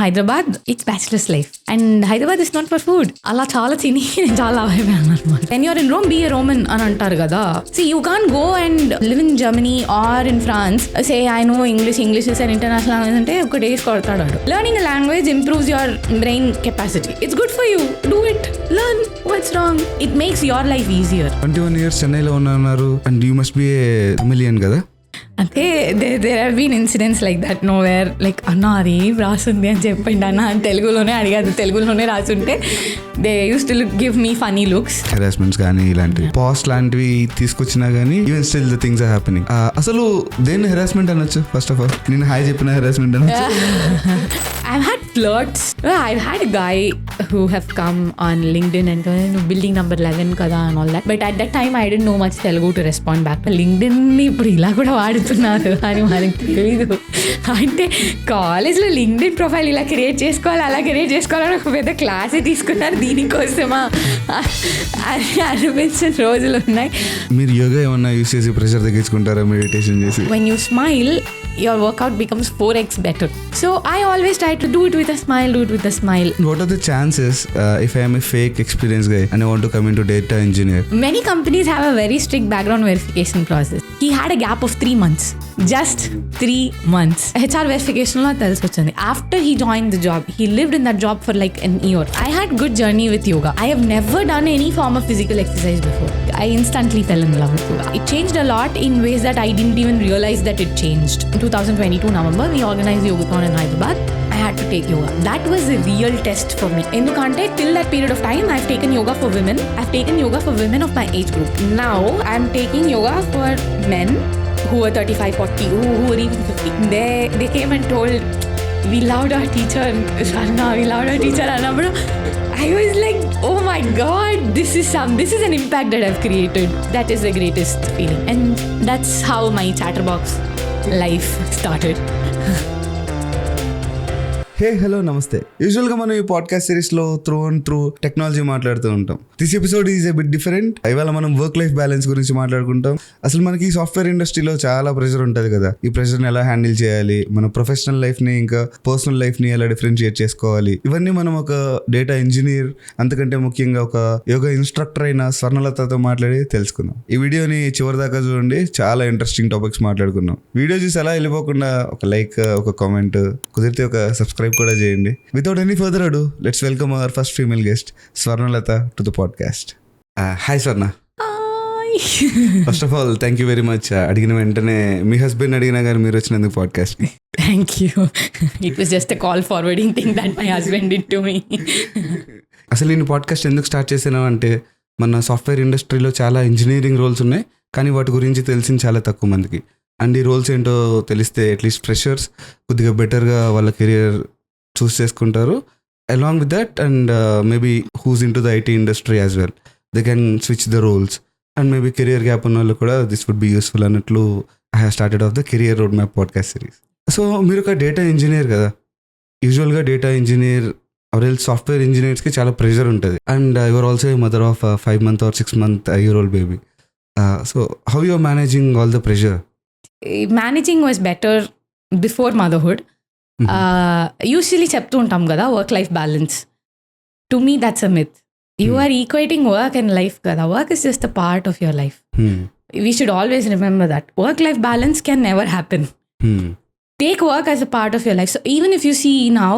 Hyderabad it's bachelor's life and Hyderabad is not for food. అలా చాలా తిని నేను చాలా అయిపోయాను అనమాట. When you're in Rome be a Roman అని అంటారు కదా. See you can go and live in Germany or in France say I know English is an international language అంటే ఒక డేస్ కొడతాడు. Learning language improves your brain capacity. It's good for you. Do it. Learn. What's wrong? It makes your life easier. 21 years చెన్నైలో ఉన్నారు and you must be a Tamilian కదా? అంటే there have been incidents like that nowhere like అన్న అది ఏం రాసుంది అని చెప్పండి అన్న అని తెలుగులోనే అడిగారు. తెలుగులోనే రాసుంటే they use to give me funny looks. Harassments కానీ ఇలాంటివి పాస్ట్ లాంటివి తీసుకొచ్చినా కానీ even still the things are happening. అసలు దేన్ని హెరాస్మెంట్ అనొచ్చు? ఫస్ట్ ఆఫ్ ఆల్ నేను హాయ్ చెప్పిన హెరాస్మెంట్ అనొచ్చు. I've had flirts. I've had a guy who have come on LinkedIn and building number 11 kada and all that. But at that time I didn't know much Telugu to respond back. LinkedIn ni ఇప్పుడు ఇలా కూడా వాడుతున్నారు అని మనకి తెలియదు. అంటే కాలేజ్లో LinkedIn profile ఇలా క్రియేట్ చేసుకోవాలి అలా క్రియేట్ చేసుకోవాలని ఒక పెద్ద క్లాసే తీసుకున్నారు దీనికోసమా అని అనిపించిన రోజులు ఉన్నాయి. మీరు యోగా ఏమన్నా యూస్ చేసి ప్రెషర్ తగ్గించుకుంటారా మెడిటేషన్ చేసి? When you smile, your workout becomes 4x better. So I always try to do it with a smile. What are the chances if I am a fake experienced guy and I want to come into data engineer? Many companies have a very strict background verification process. He had a gap of 3 months. Just 3 months. HR verification lo telsi vachindi. After he joined the job, he lived in that job for like an year. I had good journey with yoga. I have never done any form of physical exercise before. I instantly fell in love with yoga. It changed a lot in ways that I didn't even realize that it changed. In 2022 November, we organized Yogathon in Hyderabad. I had to take yoga. That was a real test for me. Endukante till that period of time, I've taken yoga for women. I've taken yoga for women of my age group. Now, I'm taking yoga for men who are 35, 40, who are even 50. They came and told, we loved our teacher, Sharna, we loved our teacher, Anna. Bro, I was like, oh my God, this is an impact that I've created. That is the greatest feeling. And that's how my chatterbox life started. Hey hello నమస్తే. యూజువల్గా మనం ఈ podcast సిరీస్లో through technology మాట్లాడుతూ ఉంటాం. This episode is a bit different. ఇవాళ మనం work life balance గురించి మాట్లాడుకుంటాం. అసలు మనకి సాఫ్ట్వేర్ ఇండస్ట్రీలో చాలా ప్రెషర్ ఉంటుంది కదా. ఈ ప్రెషర్ని ఎలా హ్యాండిల్ చేయాలి, మన ప్రొఫెషనల్ లైఫ్ని ఇంకా పర్సనల్ లైఫ్ని ఎలా డిఫరెన్షియేట్ చేసుకోవాలి, ఇవన్నీ మనం ఒక డేటా ఇంజనీర్, అంతకంటే ముఖ్యంగా ఒక యోగా ఇన్స్ట్రక్టర్ అయిన స్వర్ణలతతో మాట్లాడి తెలుసుకుందాం. ఈ వీడియోని చివరి దాకా చూడండి. చాలా ఇంట్రెస్టింగ్ టాపిక్స్ మాట్లాడుకున్నాం. వీడియో చూసి అలా వెళ్ళిపోకుండా ఒక లైక్, ఒక కామెంట్, కుదిరితే ఒక సబ్స్క్రైబ్ కూడా చేయండి. Without any further ado, let's welcome our first female guest Swarnalatha to the podcast. Hi Swarna. First of all thank you very much. అడిగిన వెంటనే మీ హస్బెండ్ అడిగినా కానీ మీరు వచ్చినందుకు podcast. Thank you. It was just a call forwarding thing that my husband did to me. అసలు నేను podcast ఎందుకు స్టార్ట్ చేసాను అంటే, మన సాఫ్ట్వేర్ ఇండస్ట్రీలో చాలా ఇంజనీరింగ్ రోల్స్ ఉన్నాయి, కానీ వాటి గురించి తెలిసింది చాలా తక్కువ మందికి. అండ్ ఈ రోల్స్ ఏంటో తెలిస్తే అట్లీస్ట్ ఫ్రెషర్స్ కొద్దిగా బెటర్గా వాళ్ళ కెరియర్ చూస్ చేసుకుంటారు. Along with that and maybe who's into the IT industry as well, they can switch the roles and maybe career gap ఉన్న వాళ్ళు కూడా దిస్ వుడ్ బి యూస్ఫుల్ అన్నట్లు I have started off the career road map podcast series. So మీరు ఒక data engineer కదా. యూజువల్గా data engineer or else software ఇంజనీర్స్కి చాలా ప్రెషర్ ఉంటుంది. And you're also a mother of 5 month or 6 month year old baby. So how you are managing all the pressure? Managing was better before motherhood. Usually చెప్తూ ఉంటాం కదా work life balance. To me that's a myth. You are equating work and life కదా. Work is just a part of your life. We should always remember that work life balance can never happen. Take work as a part of your life. So even if you see now,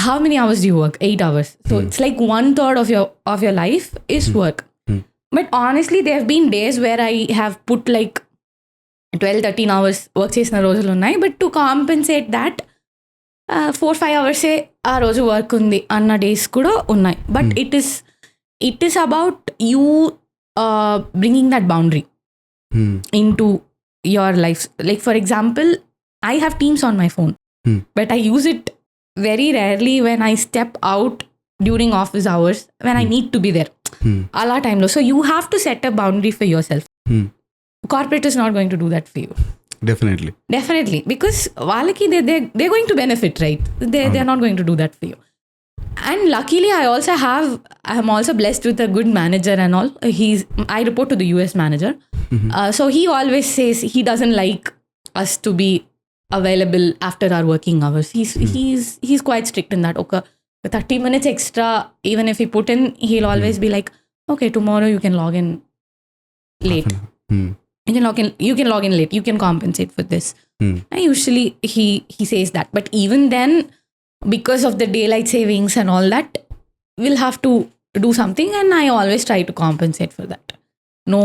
how many hours do you work? 8 hours. So it's like 1/3 of your life is work. But honestly, there have been days where I have put like 12-13 hours work చేసిన రోజులు ఉన్నాయి. But to compensate that 4-5 hours ఆ రోజు work ఉంది అన్న days కూడా ఉన్నాయి. But it is about you bringing that boundary in to your life. Like for example, I have Teams on my phone, but I use it very rarely when I step out during office hours when I need to be there. Alla time lo. So you have to set a boundary for yourself. Corporate is not going to do that for you. Definitely. Because walaki they're going to benefit, right? They're not going to do that for you. And luckily I'm also blessed with a good manager and all. I report to the US manager. So he always says he doesn't like us to be available after our working hours. He's quite strict in that. Okay, 30 minutes extra, even if he put in, he'll always be like, okay, tomorrow you can log in late. You can log in late. You can compensate for this. And usually he says that. But even then, because of the daylight savings and all that, we'll have to do something, and I always try to compensate for that. No,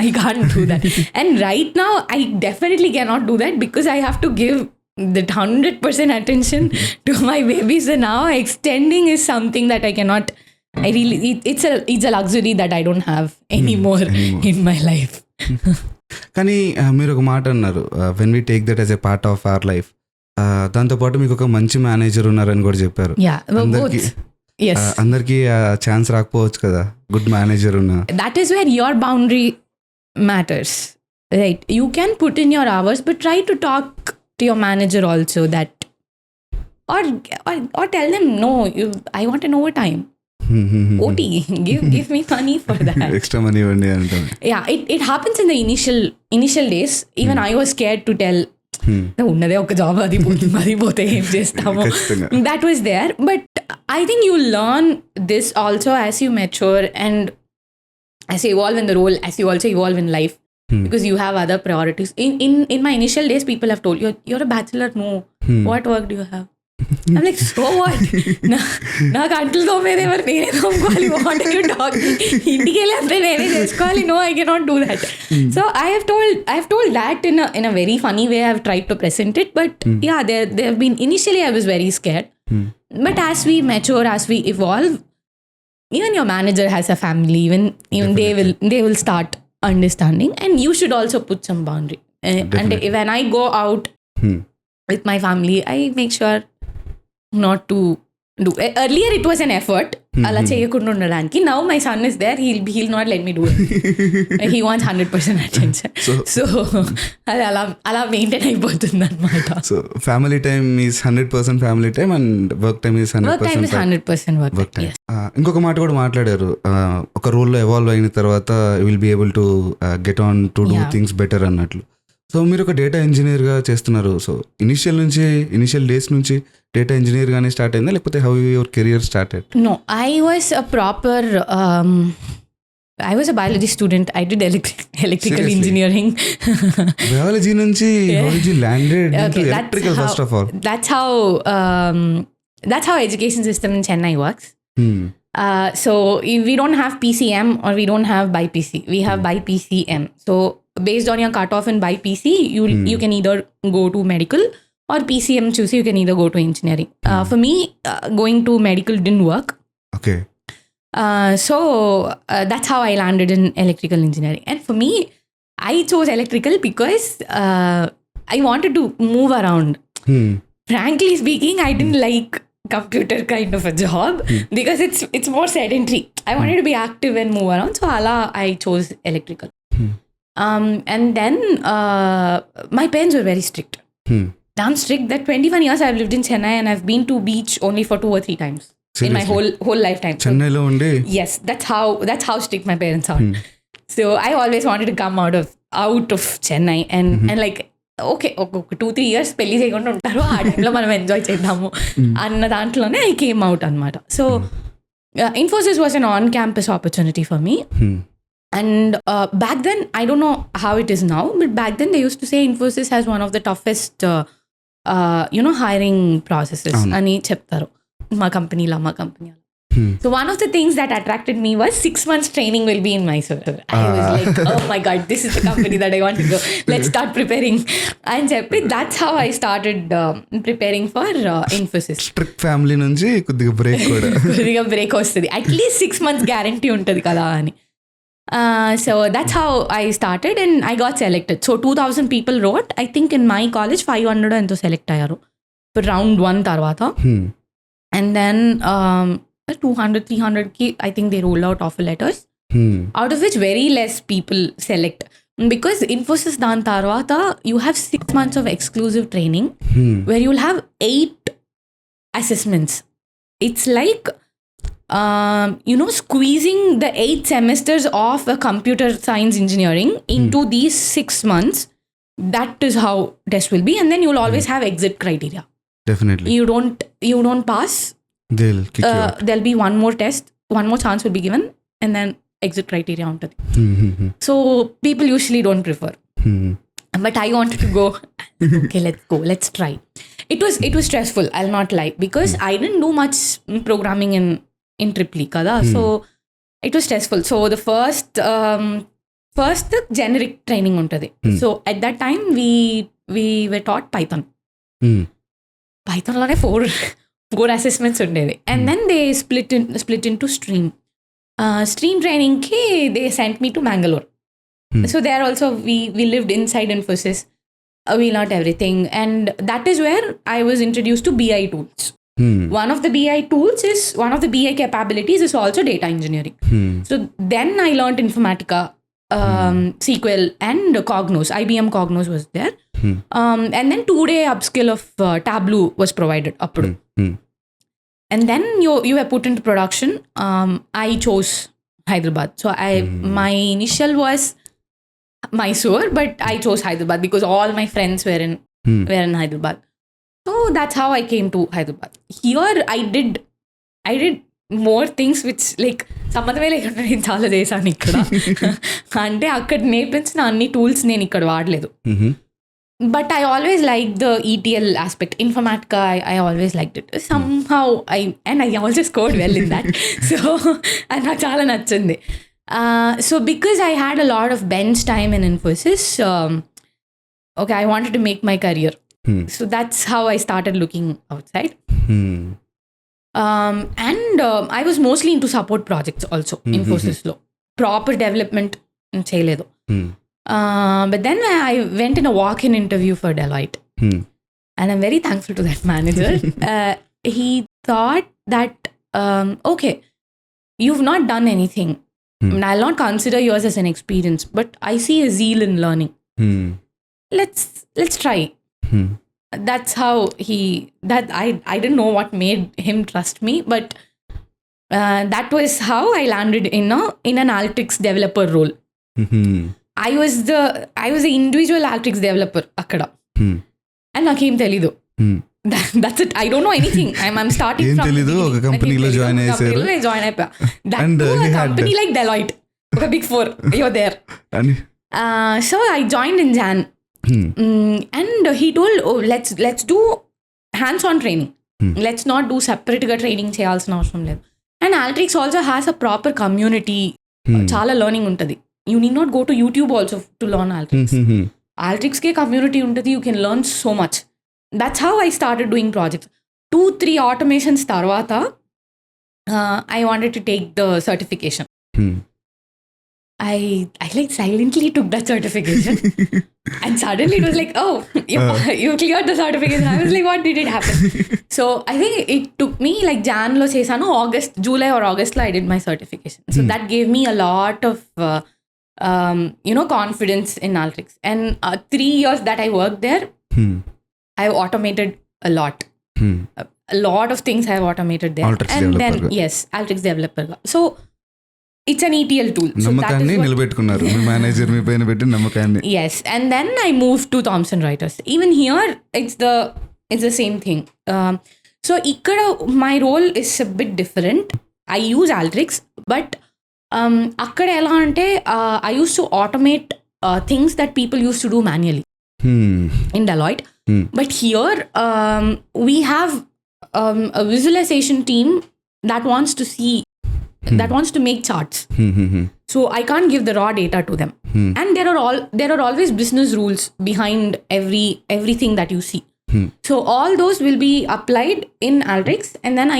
I can't do that. And right now, I definitely cannot do that because I have to give the 100% attention to my babies. And now extending is something that I cannot. It's a luxury that I don't have anymore in my life. కానీ మీరు ఒక మాట అన్నారు, when we take that as a part of our life, దాంతోపాటు మీకు ఒక మంచి manager ఉన్నారని కూడా చెప్పారు. అందరికి ఛాన్స్ రాకపోవచ్చు కదా గుడ్ మేనేజర్ ఉన్నా. That is where your boundary matters, right? You can put in your hours, but try to talk to your manager also that, or tell them, no, I want an overtime. OT, give me money for that. Extra money ivanni antam. Yeah, it happens in the initial days. Even I was scared to tell, ఉన్నదే ఒక job, అది పోతే ఏం చేస్తాము. That was there. But I think you learn this also as you mature and as you evolve in the role, as you also evolve in life, because you have other priorities. In my initial days, people have told you, you're a bachelor, no. What work do you have? I'm like, so what? నాకు అంట్లు తోమేది ఎవరు, నేనే తోముకోవాలి. What are you talking? ఇంటికి వెళ్ళి అంతే నేనే చేసుకోవాలి. No, I cannot do that. So I have told that in a very funny way. I have tried to present it, but yeah, there have been, initially I was very scared, but as we mature, as we evolve, even your manager has a family, even they will start understanding, and you should also put some boundary. And when I go out with my family, I make sure not to do. Earlier it was an effort ala cheyakunda undadaniki. Now my son is there, he'll not let me do it. He wants 100% attention, so ala maintain అయిపోతుంది అన్నమాట. So family time is 100% family time and work time is 100% work time. Yes. ఇంకొక మాట కూడా మాట్లాడారు, ఒక రోల్లో evolve అయిన తర్వాత you will be able to get on to do things better అన్నట్లు. సో మీరు ఒక డేటా ఇంజనీర్గా చేస్తున్నారు. సో ఇనిషియల్ డేస్ నుంచి డేటా ఇంజనీర్గానే స్టార్ట్ అయిందా, లేకపోతే how your career started? No, I was a biology student. I did electrical engineering. Biology నుంచి how did you landed into electrical first of all? That's how education system in Chennai works. So we don't have PCM or we don't have BiPC. We have BiPCM. So based on your cutoff in BiPC, you can either go to medical, or PCM choose, you can either go to engineering. For me, going to medical didn't work. Okay. So that's how I landed in electrical engineering. And for me, I chose electrical because I wanted to move around. Frankly speaking, I didn't like computer kind of a job because it's more sedentary. I wanted to be active and move around, so I chose electrical. And then my parents were very strict. Damn strict that 21 years I've lived in Chennai and I've been to beach only for 2 or 3 times. Seriously? In my whole lifetime. Chennai lo undi? Yes, that's how strict my parents are. So I always wanted to come out of Chennai and like, okay, 2-3 years పెళ్లి చేయకుండా ఉంటారు, ఆ టైంలో మనం enjoy చేద్దాము అన్న దాంట్లోనే I came out అన్నమాట. So Infosys was an on-campus opportunity for me. And back then, I don't know how it is now, but back then they used to say Infosys has one of the toughest hiring processes అని చెప్తారు మా కంపెనీలో. So one of the things that attracted me was 6 months training will be in Mysore. I was like, oh my God, this is the company that I want to go. Let's start preparing. And that's how I started preparing for Infosys. Strict family నుంచి కొద్దిగా break వస్తుంది. At least 6 months guarantee ఉంటుంది కదా అని. So that's how I started and I got selected. So 2,000 people wrote. I think in my college 500 ఎంతో select అయ్యారు for round 1 తర్వాత. And then 200-300 I think they rolled out offer letters, out of which very less people select, because Infosys dan tarvata you have 6 months of exclusive training where you'll have 8 assessments. It's like squeezing the 8 semesters of a computer science engineering into these 6 months that is how test will be, and then you'll always have exit criteria. Definitely. You don't pass, They'll kick you out. there'll be one more test, one more chance will be given, and then exit criteria untadi. So people usually don't prefer, but I wanted to go. Okay, let's go, let's try. It was stressful, I'll not lie, because I didn't do much programming in Tripoli kada. So it was stressful. So the first generic training untadi. So at that time we were taught Python. Python lone four assessments undedi, and then they split into stream training ki they sent me to Bangalore. So there also we lived inside Infosys. We learned everything, and that is where I was introduced to BI tools. One of the BI tools is, one of the BI capabilities is also data engineering. So then I learned Informatica, SQL, and Cognos. IBM Cognos was there. And then 2-day upskill of Tableau was provided. And then you were put into production. I chose Hyderabad. So my initial was Mysore, but I chose Hyderabad because all my friends were in Hyderabad. So that's how I came to Hyderabad. Here I did more things which like సంబంధమే లేకుండా నేను చాలా చేశాను ఇక్కడ. అంటే అక్కడ నేర్పించిన అన్ని టూల్స్ నేను ఇక్కడ వాడలేదు. But I always liked the ETL aspect. Informatica, I always liked it. Somehow I also scored well in that. So and నాకు చాలా నచ్చింది. So because I had a lot of bench time in Infosys, okay, I wanted to make my career. So that's how I started looking outside. And I was mostly into support projects also, Infosys lo. Proper development cheyaledu. But then I went in a walk-in interview for Deloitte. And I'm very thankful to that manager. He thought that, okay, you've not done anything. I'll not consider yours as an experience, but I see a zeal in learning. Let's try. That's how I didn't know what made him trust me, but that was how I landed in an Alteryx developer role. I was the individual Alteryx developer akkada. And nakem telidu. That's it. I don't know anything. I'm starting from telidu oka company lo join ayesaru. That too, a company like Deloitte, okay, Big Four, you're there. So I joined in Jan. And he told, oh, let's do hands-on training. Let's not do separate training cheyalsina avasaram ledhu. And Alteryx also has a proper community. Chala learning untadi. You need not go to YouTube also to learn Alteryx. Alteryx ke community untadi. You can learn so much. That's how I started doing projects. 2-3 automations tarvata I wanted to take the certification. I like silently took that certification. And suddenly it was like, oh, you cleared the certification. I was like, what did it happen? So I think it took me like Jan lo chesanu, July or August lo I did my certification. So that gave me a lot of confidence in Alteryx. And 3 years that I worked there, I've automated a lot. A lot of things I've automated there. Alteryx and developer. then yes, Alteryx developer. So it's an ETL tool. నమ్మకాన్ని నిలబెట్టుకున్నారు మీ manager మీ పైన పెట్టి నమ్మకాన్ని. Yes, and then I moved to Thomson Reuters. Even here it's the same thing. So ikkada my role is a bit different. I use Alteryx, but akkada ela ante I used to automate things that people used to do manually in Deloitte. But here we have a visualization team that wants to see, that wants to make charts. So I can't give the raw data to them. And there are always business rules behind everything that you see. So all those will be applied in Alteryx, and then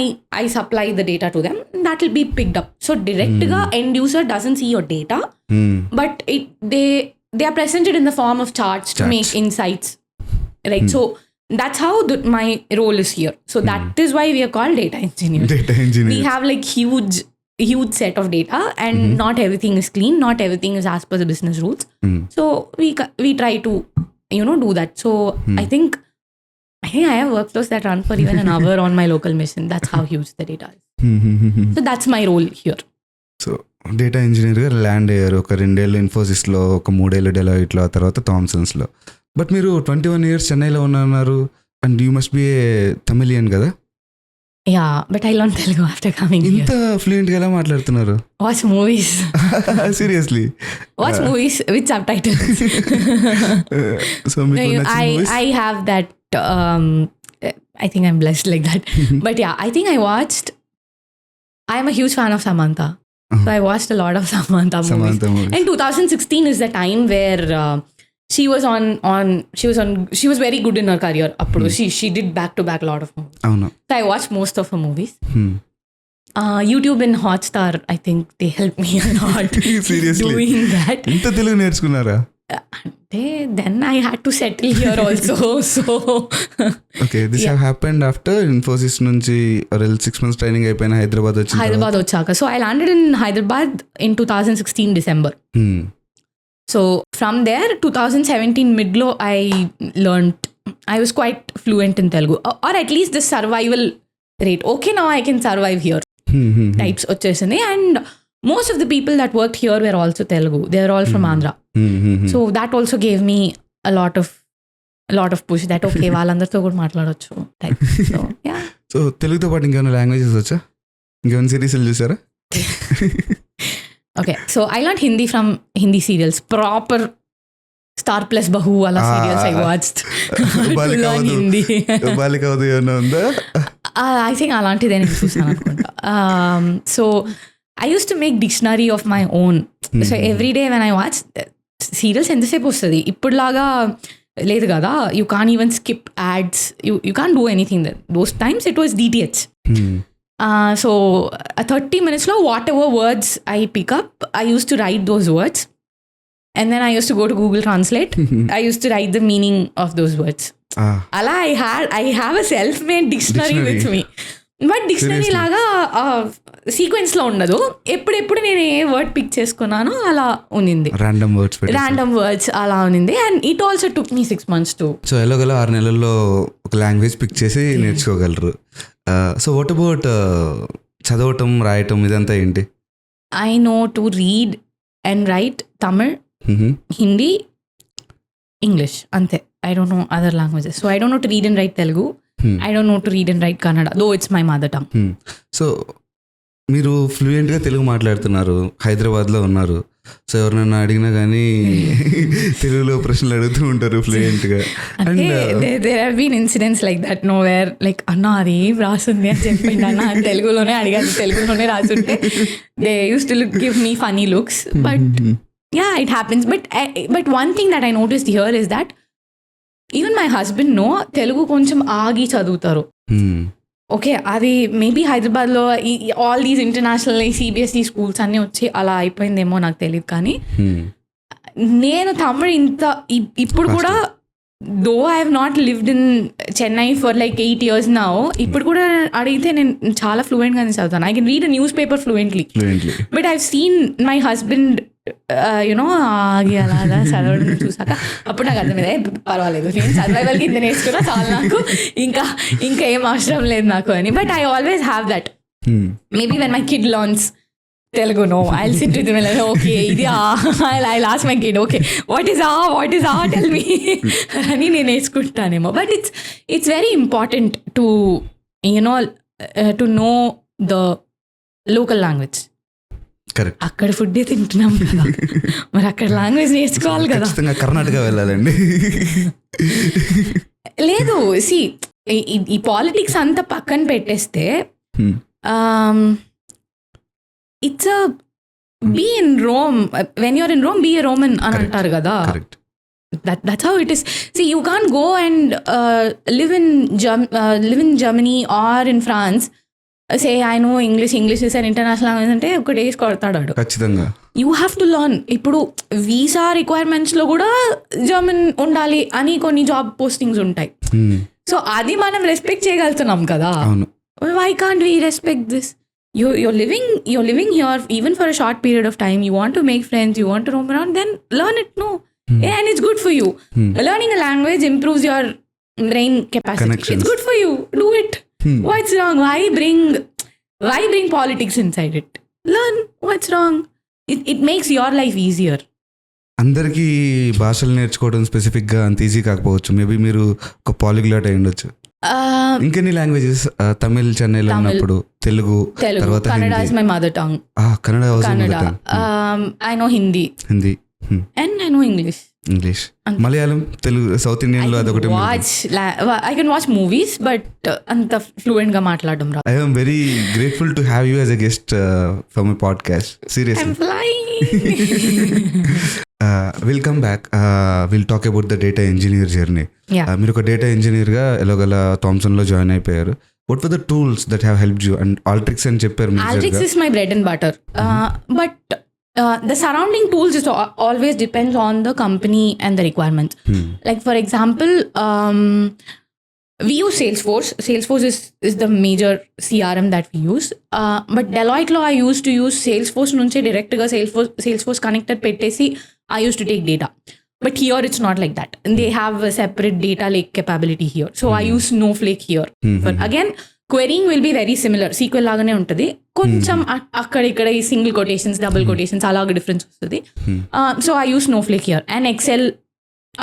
I supply the data to them, and that will be picked up. So direct end user doesn't see your data, but they are presented in the form of charts to make insights. Right. So that's how my role is here. So that is why we are called data engineers. We have like huge set of data, and not everything is clean, not everything is as per the business rules. So we try to do that. So I think I have workflows that run for even an hour on my local mission. That's how huge the data is. So that's my role here. So data ఇంజనీర్గా land అయ్యారు. ఒక 2 ఏళ్ళు ఇన్ఫోసిస్లో, ఒక 3 ఏళ్ళు డెలాయిట్లో, ఆ తర్వాత థామ్సన్స్లో. But మీరు 21 years చెన్నైలో ఉన్నారు and you must be a Tamilian కదా? Yeah, but I learn Telugu after coming here. ఇంత ఫ్లూయెంట్గా ఎలా మాట్లాడుతున్నారు? Watch movies. Seriously? Watch movies with subtitles. So మీకు నచ్చిన movies? I have that I think I'm blessed like that. But yeah, I think I'm a huge fan of Samantha. So I watched a lot of Samantha movies. And 2016 is the time where she was very good in her career. Appudu she did back to back a lot of movies. Avunu. So I watched most of her movies. YouTube and Hotstar, I think they helped me a lot. Seriously? Doing that. ఇంత తెలుగు నేర్చుకున్నారా? Then I had to settle here also. So okay, this have happened after Infosys నుంచి or 6 months training అయిపోయిన హైదరాబాద్ వచ్చాక. So I landed in Hyderabad in 2016 December. So from there 2017 midlo I learned, I was quite fluent in Telugu, or at least the survival rate. Okay, now I can survive here types వచ్చేసింది. And most of the people that worked here were also Telugu. They were all from Andhra. So that also gave me a lot of push that okay, వాళ్ళందరితో కూడా మాట్లాడొచ్చు type. So yeah. So తెలుగుతో పాటు ఇంకేమైనా languages వచ్చా? ఇంకేమైనా సిరీస్లు చూసారా? Okay, so I learned Hindi from Hindi serials, proper Star Plus Bahu wala serials I watched to learn Hindi. బాలికవదు ఏమైనా ఉందా? I think అలాంటిదే నేను చూసాను అనుకుంటా. So I used to make dictionary of my own. So every day when I watch serials ఎంతసేపు వస్తుంది ఇప్పుడులాగా లేదు కదా. You can't even skip ads. You can't do anything there. Those times it was DTH. So 30 minutes lo whatever words I pick up, I used to write those words. And then I used to go to Google Translate. I used to write the meaning of those words. Ala I have a self-made dictionary with me. But dictionary లాగా sequence లో ఉండదు. ఎప్పుడెప్పుడు నేను ఏ word pick చేసుకున్నానో అలా ఉన్నింది, random words అలా ఉన్నింది. And it also took me 6 months to. So ఎలాగోలా 6 నెలల్లో ఒక లాంగ్వేజ్ పిక్ చేసి నేర్చుకోగలరు. సో వాట్ అబౌట్ చదవటం రాయటం ఇదంతా ఏంటి? I know to read and right Tamil, Hindi, English, అంతే. I don't know other languages. So I don't know to read and write Telugu. I don't know to read and write Kannada, though it's my mother tongue. So మీరు ఫ్లూయెంట్గా తెలుగు మాట్లాడుతున్నారు, హైదరాబాద్లో ఉన్నారు. So ఎవరినైనా అడిగినా కానీ తెలుగులో ప్రశ్నలు అడుగుతూ ఉంటారు ఫ్లూయెంట్గా. And there have been incidents like that, nowhere like అన్న అది ఏం రాస్తుంది అని చెప్పిండు అన్న తెలుగులోనే అడిగాను, తెలుగులోనే రాసుంటే they used to give me funny looks. But yeah, it happens. But one thing that I noticed here is that even my husband Telugu కొంచెం ఆగి చదువుతారు. ఓకే, అది మేబీ హైదరాబాద్లో all these international CBSE schools అన్నీ వచ్చి అలా అయిపోయిందేమో నాకు తెలియదు. కానీ నేను తమిళ్ ఇప్పుడు కూడా, though I have not lived in Chennai for like 8 years now, ఇప్పుడు కూడా అడిగితే నేను చాలా ఫ్లూయెంట్గానే చదువుతాను. I can read a news paper fluently. But I seen my husband ఆగి అలాగా చదవడం చూసాక అప్పుడు నాకు అర్థమైంది, పర్వాలేదు నేను సర్వైవల్కి ఇంత నేర్చుకున్నా చాలు, నాకు ఇంకా ఏం అవసరం లేదు నాకు అని. But I always have that. Maybe when my kid learns Telugu, no, I'll sit with him and like, okay, I'll ask my kid, okay, what is tell me అని నేను నేర్చుకుంటానేమో. But it's very important to to know the local language. Correct. అక్కడ food తింటున్నాం కదా, మరి అక్కడ language నేర్చుకోవాలి కదా. కర్ణాటక వెళ్ళాలండి. లేదు, ఈ పాలిటిక్స్ అంతా పక్కన పెట్టేస్తే it's a be in Rome. When you're in Rome, be a Roman అని అంటారు కదా. That's how it is. See, you can't go and live in Germany or in France, say I know English is an international language అంటే ఒక డేస్ కొడతాడు ఖచ్చితంగా. You have to learn. ఇప్పుడు visa requirements లో కూడా జర్మన్ ఉండాలి అని కొన్ని జాబ్ పోస్టింగ్స్ ఉంటాయి. సో అది మనం రెస్పెక్ట్ చేయగలుగుతున్నాం కదా. Why can't we respect this? You're living here even for a short period of time. You want to make friends, you want to roam around, then learn it. And it's good for you. Learning a language improves your brain capacity. It's good for you. Do it. What's wrong? Why bring politics inside it? Learn what's wrong. It makes your life easier. అందరికీ భాషలు నేర్చుకోవడం స్పెసిఫిక్గా అంత easy కాకపోవచ్చు. Maybe మీరు ఒక polyglot అయి ఉండొచ్చు. ఇంకెన్ని లాంగ్వేజెస్? తమిళ్ చెన్నైలో ఉన్నప్పుడు, తెలుగు, తర్వాత Kannada is my mother tongue. Kannada, I know Hindi and I know English. Malayalam, Telugu, south Indian లో అదొకటి. I can watch movies but అంత ఫ్లూయెంట్ గా మాట్లాడడం రాదు. I am very grateful to have you as a guest for my podcast. Seriously. I'm flying. We'll come back. We'll talk about the data engineer journey. మీరు ఒక data engineer గా ఎలాగల Thomson లో join అయిపోయారు. What were the tools that have helped you? And Alteryx అని చెప్పారు. Alteryx is my bread and butter. But the surrounding tools is always depends on the company and the requirements. Like for example, we use Salesforce. Salesforce is the major CRM that we use. But Deloitte lo I used to use Salesforce nunche direct ga Salesforce connected pettesi I used to take data. But here it's not like that. They have a separate data lake capability here. So I use Snowflake here. But again, querying will be very similar. SQL లాగానే ఉంటుంది. కొంచెం అక్కడ ఇక్కడ ఈ single quotations, double quotations అలాగే difference వస్తుంది. So I use Snowflake here and Excel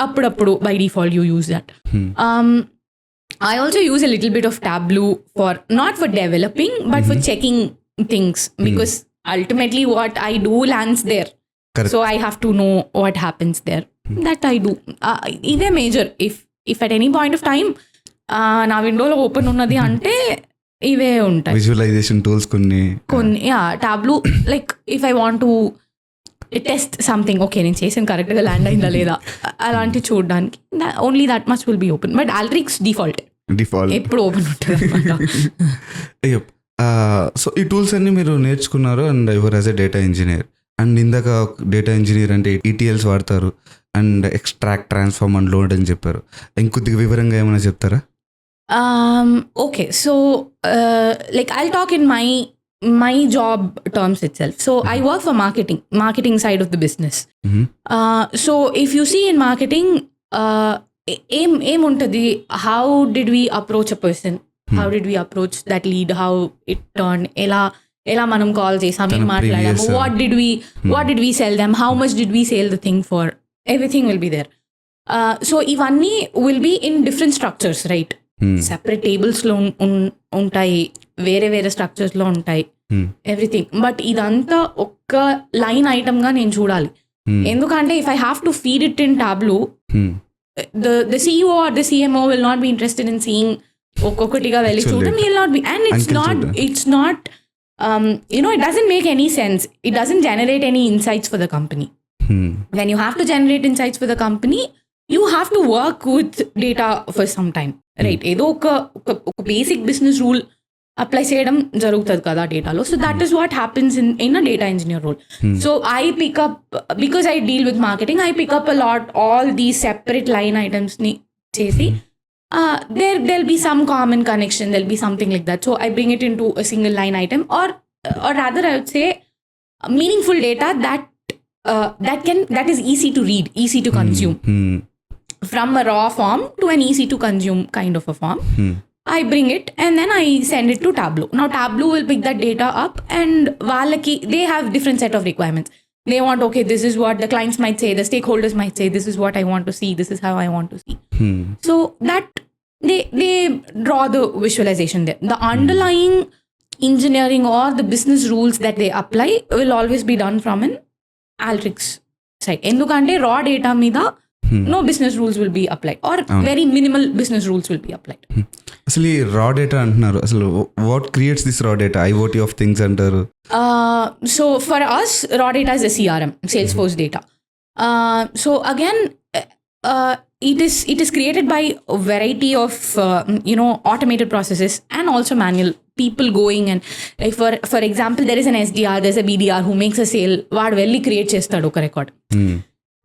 అప్పుడప్పుడు by default you use that. I also use a little bit of Tableau for not for developing but for checking things because ultimately what I do lands there. Correct. So I have to know what happens there. That I do. ఇదే major. If at any point of time నా విండోలో open ఉన్నది అంటే ఇవే ఉంటాయి. Visualisation tools కొన్ని Tableau like if I want to test something, okay నేను చేసిన కరెక్ట్గా ల్యాండ్ అయిందా లేదా అలాంటి చూడడానికి only that much will be open. But Alteryx default ఎప్పుడు ఓపెన్ ఉంటుంది. సో ఈ టూల్స్ అన్ని మీరు నేర్చుకున్నారు and your as a data engineer. And ఇందాక డేటా ఇంజనీర్ అంటే ETLs వాడతారు and extract, transform and load అని చెప్పారు. ఇంకొద్దిగా వివరంగా ఏమైనా చెప్తారా? Okay, so like I'll talk in my job terms itself. So I work for marketing side of the business. So if you see in marketing, aim untadi, how did we approach a person? How did we approach that lead? How it turned? ఎలా మనం call చేసాం, ఏం మాట్లాడాము, what did we sell them, how much did we sell the thing for, everything will be there. So ఇవన్నీ will be in different structures, right? Separate tables లో ఉంటాయి, వేరే structures లో ఉంటాయి, ఎవ్రీథింగ్. బట్ ఇదంతా ఒక్క లైన్ ఐటమ్ గా నేను చూడాలి. ఎందుకంటే if I have to feed it in Tableau, the CEO or the CMO will not be interested in seeing ఒక్కొక్కటిగా వెళ్ళి చూడటం. He will not be, and it's not it doesn't make any sense. It doesn't generate any insights for the company. When you have to generate insights for the company, you have to work with data for some time, right? ఏదో ఒక basic business rule apply చేయడం జరుగుతుంది కదా డేటాలో. So that is what happens in a data engineer role. So I pick up, because I deal with marketing, I pick up a lot all the separate line items ని చేసి there'll be some common connection, there'll be something like that. So I bring it into a single line item, or rather I would say meaningful data that is easy to read, easy to consume. From a raw form to an easy to consume kind of a form. I bring it and then I send it to Tableau. Now Tableau will pick that data up and they have different set of requirements. They want, okay, this is what the clients might say, the stakeholders might say, this is what I want to see, this is how I want to see. So that they draw the visualization there. The underlying engineering or the business rules that they apply will always be done from an Alteryx side. Endukante raw data meeda no business rules will be applied, or very minimal business rules will be applied. అసలు ఈ రా data అంటున్నారు, అసలు what creates this రా data? IoT of things అంటారు. So for us, raw data is a CRM, Salesforce data. So again, it is created by a variety of automated processes and also manual people going and like for example, there is an SDR, there's a BDR who makes a sale, వాడు వెళ్ళి create చేస్తాడు ఒక record.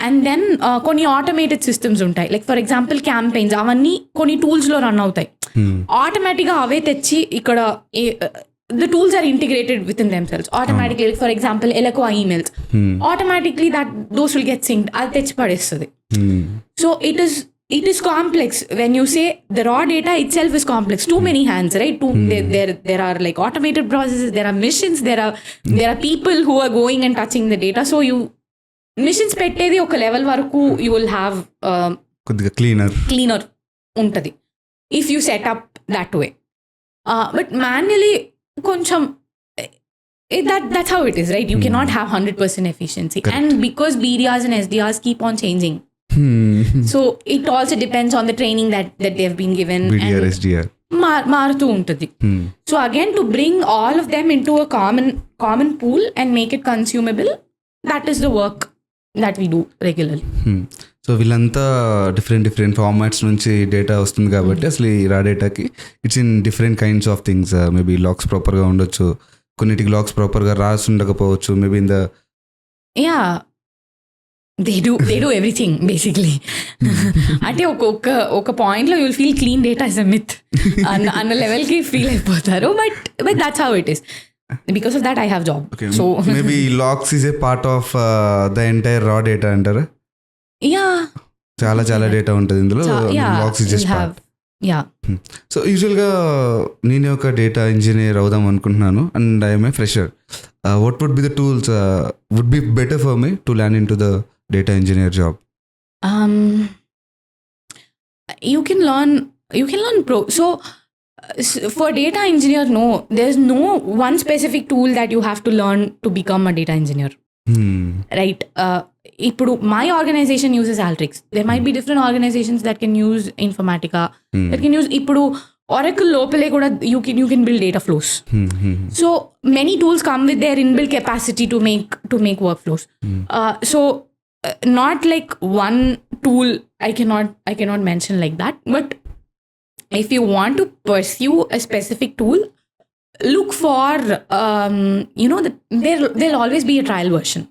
And then కొన్ని automated systems ఉంటాయి, like for example campaigns, అవన్నీ కొన్ని tools లో run అవుతాయి. ఆటోమేటిక్ గా అవే తెచ్చి ఇక్కడ the tools are integrated within themselves automatically. Like for example, Eloqua emails, automatically those will get synced, అది తెచ్చి పడేస్తుంది. So it is complex. When you say the raw data itself is complex, too many hands, right? There are like automated processes, there are missions, there are people who are going and touching the data. So machines పెట్టేది ఒక level వరకు you will have కొద్దిగా cleaner ఉంటుంది if you setup that way. But manually కొంచెం that's how it is, right? You cannot have 100% efficiency. Correct. And because BDRs and SDRs keep on changing. So it also depends on the training that they have been given. BDR, SDR. మారుతూ ఉంటుంది. So again, to bring all of them into a common pool and make it consumable, that is the work that we do regularly. So వీళ్ళంతా different formats నుంచి data వస్తుంది కాబట్టి అసలు ఈ raw డేటాకి it's in different kinds of things. Maybe logs ప్రాపర్గా ఉండొచ్చు, కొన్నిటికి లాక్స్ ప్రాపర్గా రాసి ఉండకపోవచ్చు. Maybe in the they do everything basically. అంటే ఒక పాయింట్లో you'll feel clean data is a myth అన్న లెవెల్కి ఫీల్ అయిపోతారు. But that's how it is. Because of that I have job. So maybe logs is a part of the entire raw data అంటారా? చాలా data ఉంటుంది ఇందులో. Lakhs is just part. So యూజువల్గా నేను ఒక డేటా ఇంజనీర్ అవుదాం అనుకుంటున్నాను and I'm a fresher. What would be the tools would be better for me to land into the data engineer job? You can learn so for data engineer, no, there's no one specific tool that you have to learn to become a data engineer. Right? Ippudu my organization uses Alteryx. There might be different organizations that can use Informatica, that can use ippudu Oracle lopale kuda you can build data flows. So many tools come with their inbuilt capacity to make workflows. So not like one tool I cannot mention like that, but if you want to pursue a specific tool, look for there'll always be a trial version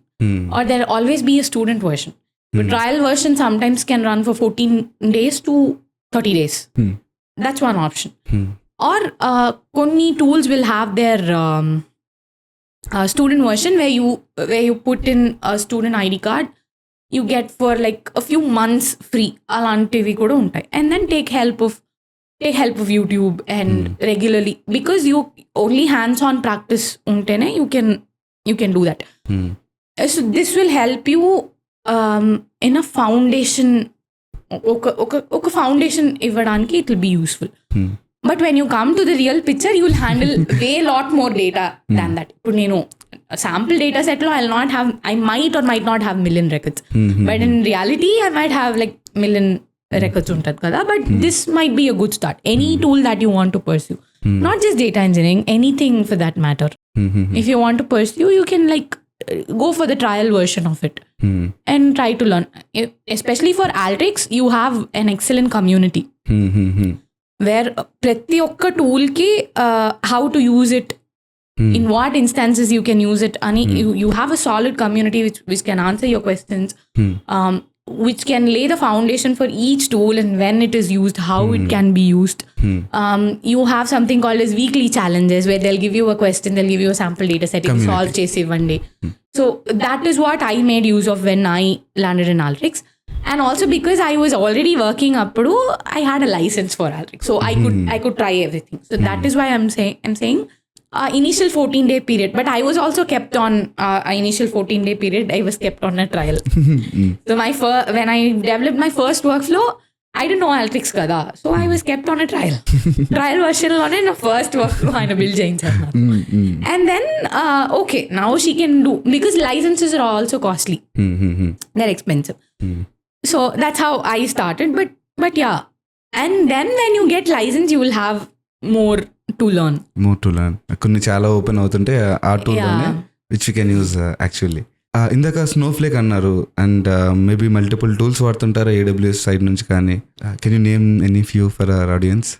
or there'll always be a student version. The trial version sometimes can run for 14 days to 30 days. That's one option. Or konni tools will have their student version where you put in a student ID card, you get for like a few months free. Alantivi kuda untai. And then take help of YouTube and regularly, because you only hands-on practice untene you can do that. So this will help you in a foundation. Oka foundation ivadaniki it will be useful. But when you come to the real picture, you will handle way lot more data than that. Ippudu nenu sample data set lo I might or might not have million records. But in reality I might have like million records untad kada. But this might be a good start. Any tool that you want to pursue, not just data engineering, anything for that matter. If you want to pursue, you can like go for the trial version of it and try to learn. Especially for Alteryx, you have an excellent community where prati okka tool ki how to use it, in what instances you can use it, ani you have a solid community which can answer your questions, which can lay the foundation for each tool and when it is used, how it can be used. You have something called as weekly challenges where they'll give you a question, they'll give you a sample data set, you solve chase one day. So that is what I made use of when I landed in Alteryx. And also because I was already working appudu, I had a license for Alteryx, so I could try everything. So that is why I'm saying initial 14-day period, but I was also kept on initial 14-day period. I was kept on a trial. So when I developed my first workflow, I didn't know Alteryx kada, so I was kept on a trial version lone na first workflow aina build cheyincharu. And then okay, now she can do, because licenses are also costly. They're expensive. So that's how I started. But yeah, and then when you get license, you will have more to learn. కొన్ని చాలా open అవుతుంటే ఆ tool which you can use actually. ఇందాక Snowflake అన్నారు and maybe multiple tools వాడుతుంటారా AWS side నుంచి కానీ? Can you name any few for our audience?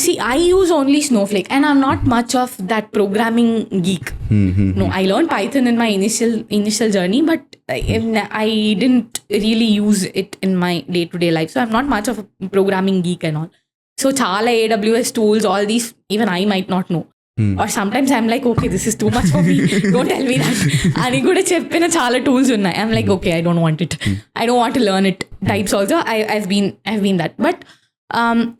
See, I use only Snowflake and I'm not much of that programming geek. No, I learned Python in my initial journey, but I didn't really use it in my day-to-day life. So I'm not much of a programming geek and all. So chala AWS tools, all these, even I might not know. Or sometimes I'm like, okay, this is too much for me. Don't tell me that. Ani kuda cheppina chala tools unnai. I'm like, okay, I don't want it. I don't want to learn it. Types also, I've been that. But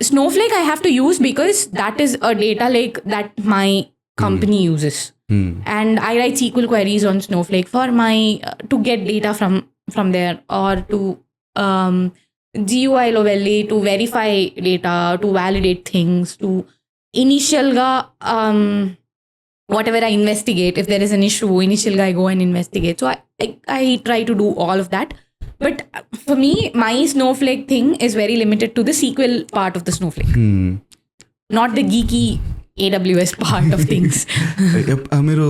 Snowflake I have to use because that is a data lake that my company uses. And I write SQL queries on Snowflake for my to get data from there, or to GUI lo velli to verify data, to validate things, to initial ga whatever I investigate. If there is an issue, initial ga I go and investigate. So I try to do all of that. But for me, my Snowflake thing is very limited to the SQL part of the Snowflake, not the geeky AWS part of things. మీరు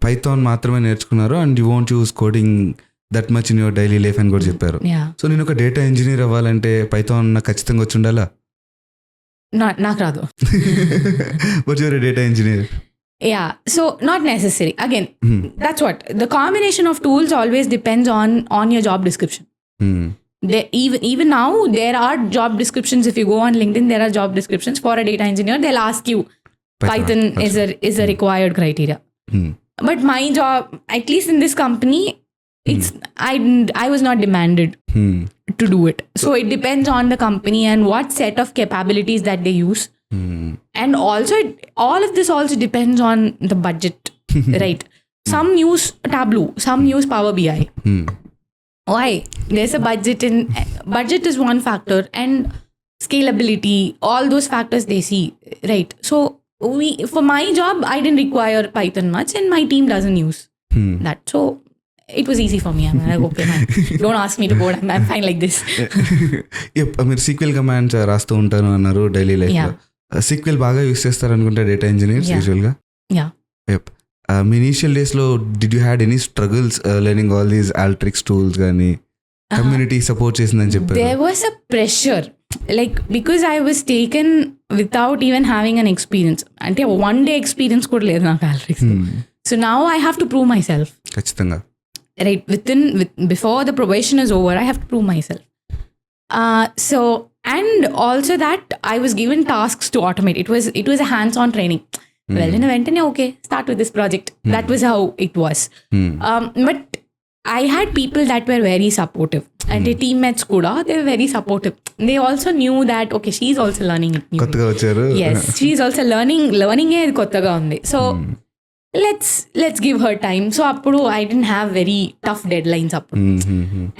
Python మాత్రమే నేర్చుకున్నారు and you want use coding that much in your daily life అని కూడా చెప్పారు. So నేను ఒక data engineer అవ్వాలంటే Python నాకు ఖచ్చితంగా వచ్చి ఉండాలా? నాకు రాదు. But your a data engineer. Yeah, so not necessary. Again, that's what the combination of tools always depends on your job description. Even now there are job descriptions. If you go on LinkedIn, there are job descriptions for a data engineer. They'll ask you Python is a required criteria. But my job, at least in this company, it's I was not demanded to do it. So it depends on the company and what set of capabilities that they use. And also all of this also depends on the budget. Right, some use Tableau, some use Power BI. Why? There's a budget, and budget is one factor, and scalability, all those factors they see, right? So for my job, I didn't require Python much, and my team doesn't use that. So it was easy for me. I'm like, okay, man, don't ask me to code. I'm fine like this. మీరు SQL commands రాస్తూ ఉంటాను అన్నారు daily లైఫ్లో. SQL బాగా use చేస్తారు అనుకుంటా data engineers యూజువల్గా. మీ initial డేస్లో did you had any struggles learning all these Alteryx tools కానీ కమ్యూనిటీ సపోర్ట్ చేసిందని చెప్పారు? There was a pressure, like because I was taken without even having an experience. అంటే one day experience కూడా లేదు నాకు Alteryx. So now I have to prove myself. ఖచ్చితంగా. Right, before the probation is over, I have to prove myself. So, and also that I was given tasks to automate. It was a hands-on training. Well, in a ventane, okay, start with this project. That was how it was. But I had people that were very supportive. And the teammates kuda, they were very supportive. They also knew that, okay, she's also learning it new. Yes, she's also learning it kottaga undi. So let's give her time. So appudu I didn't have very tough deadlines appudu.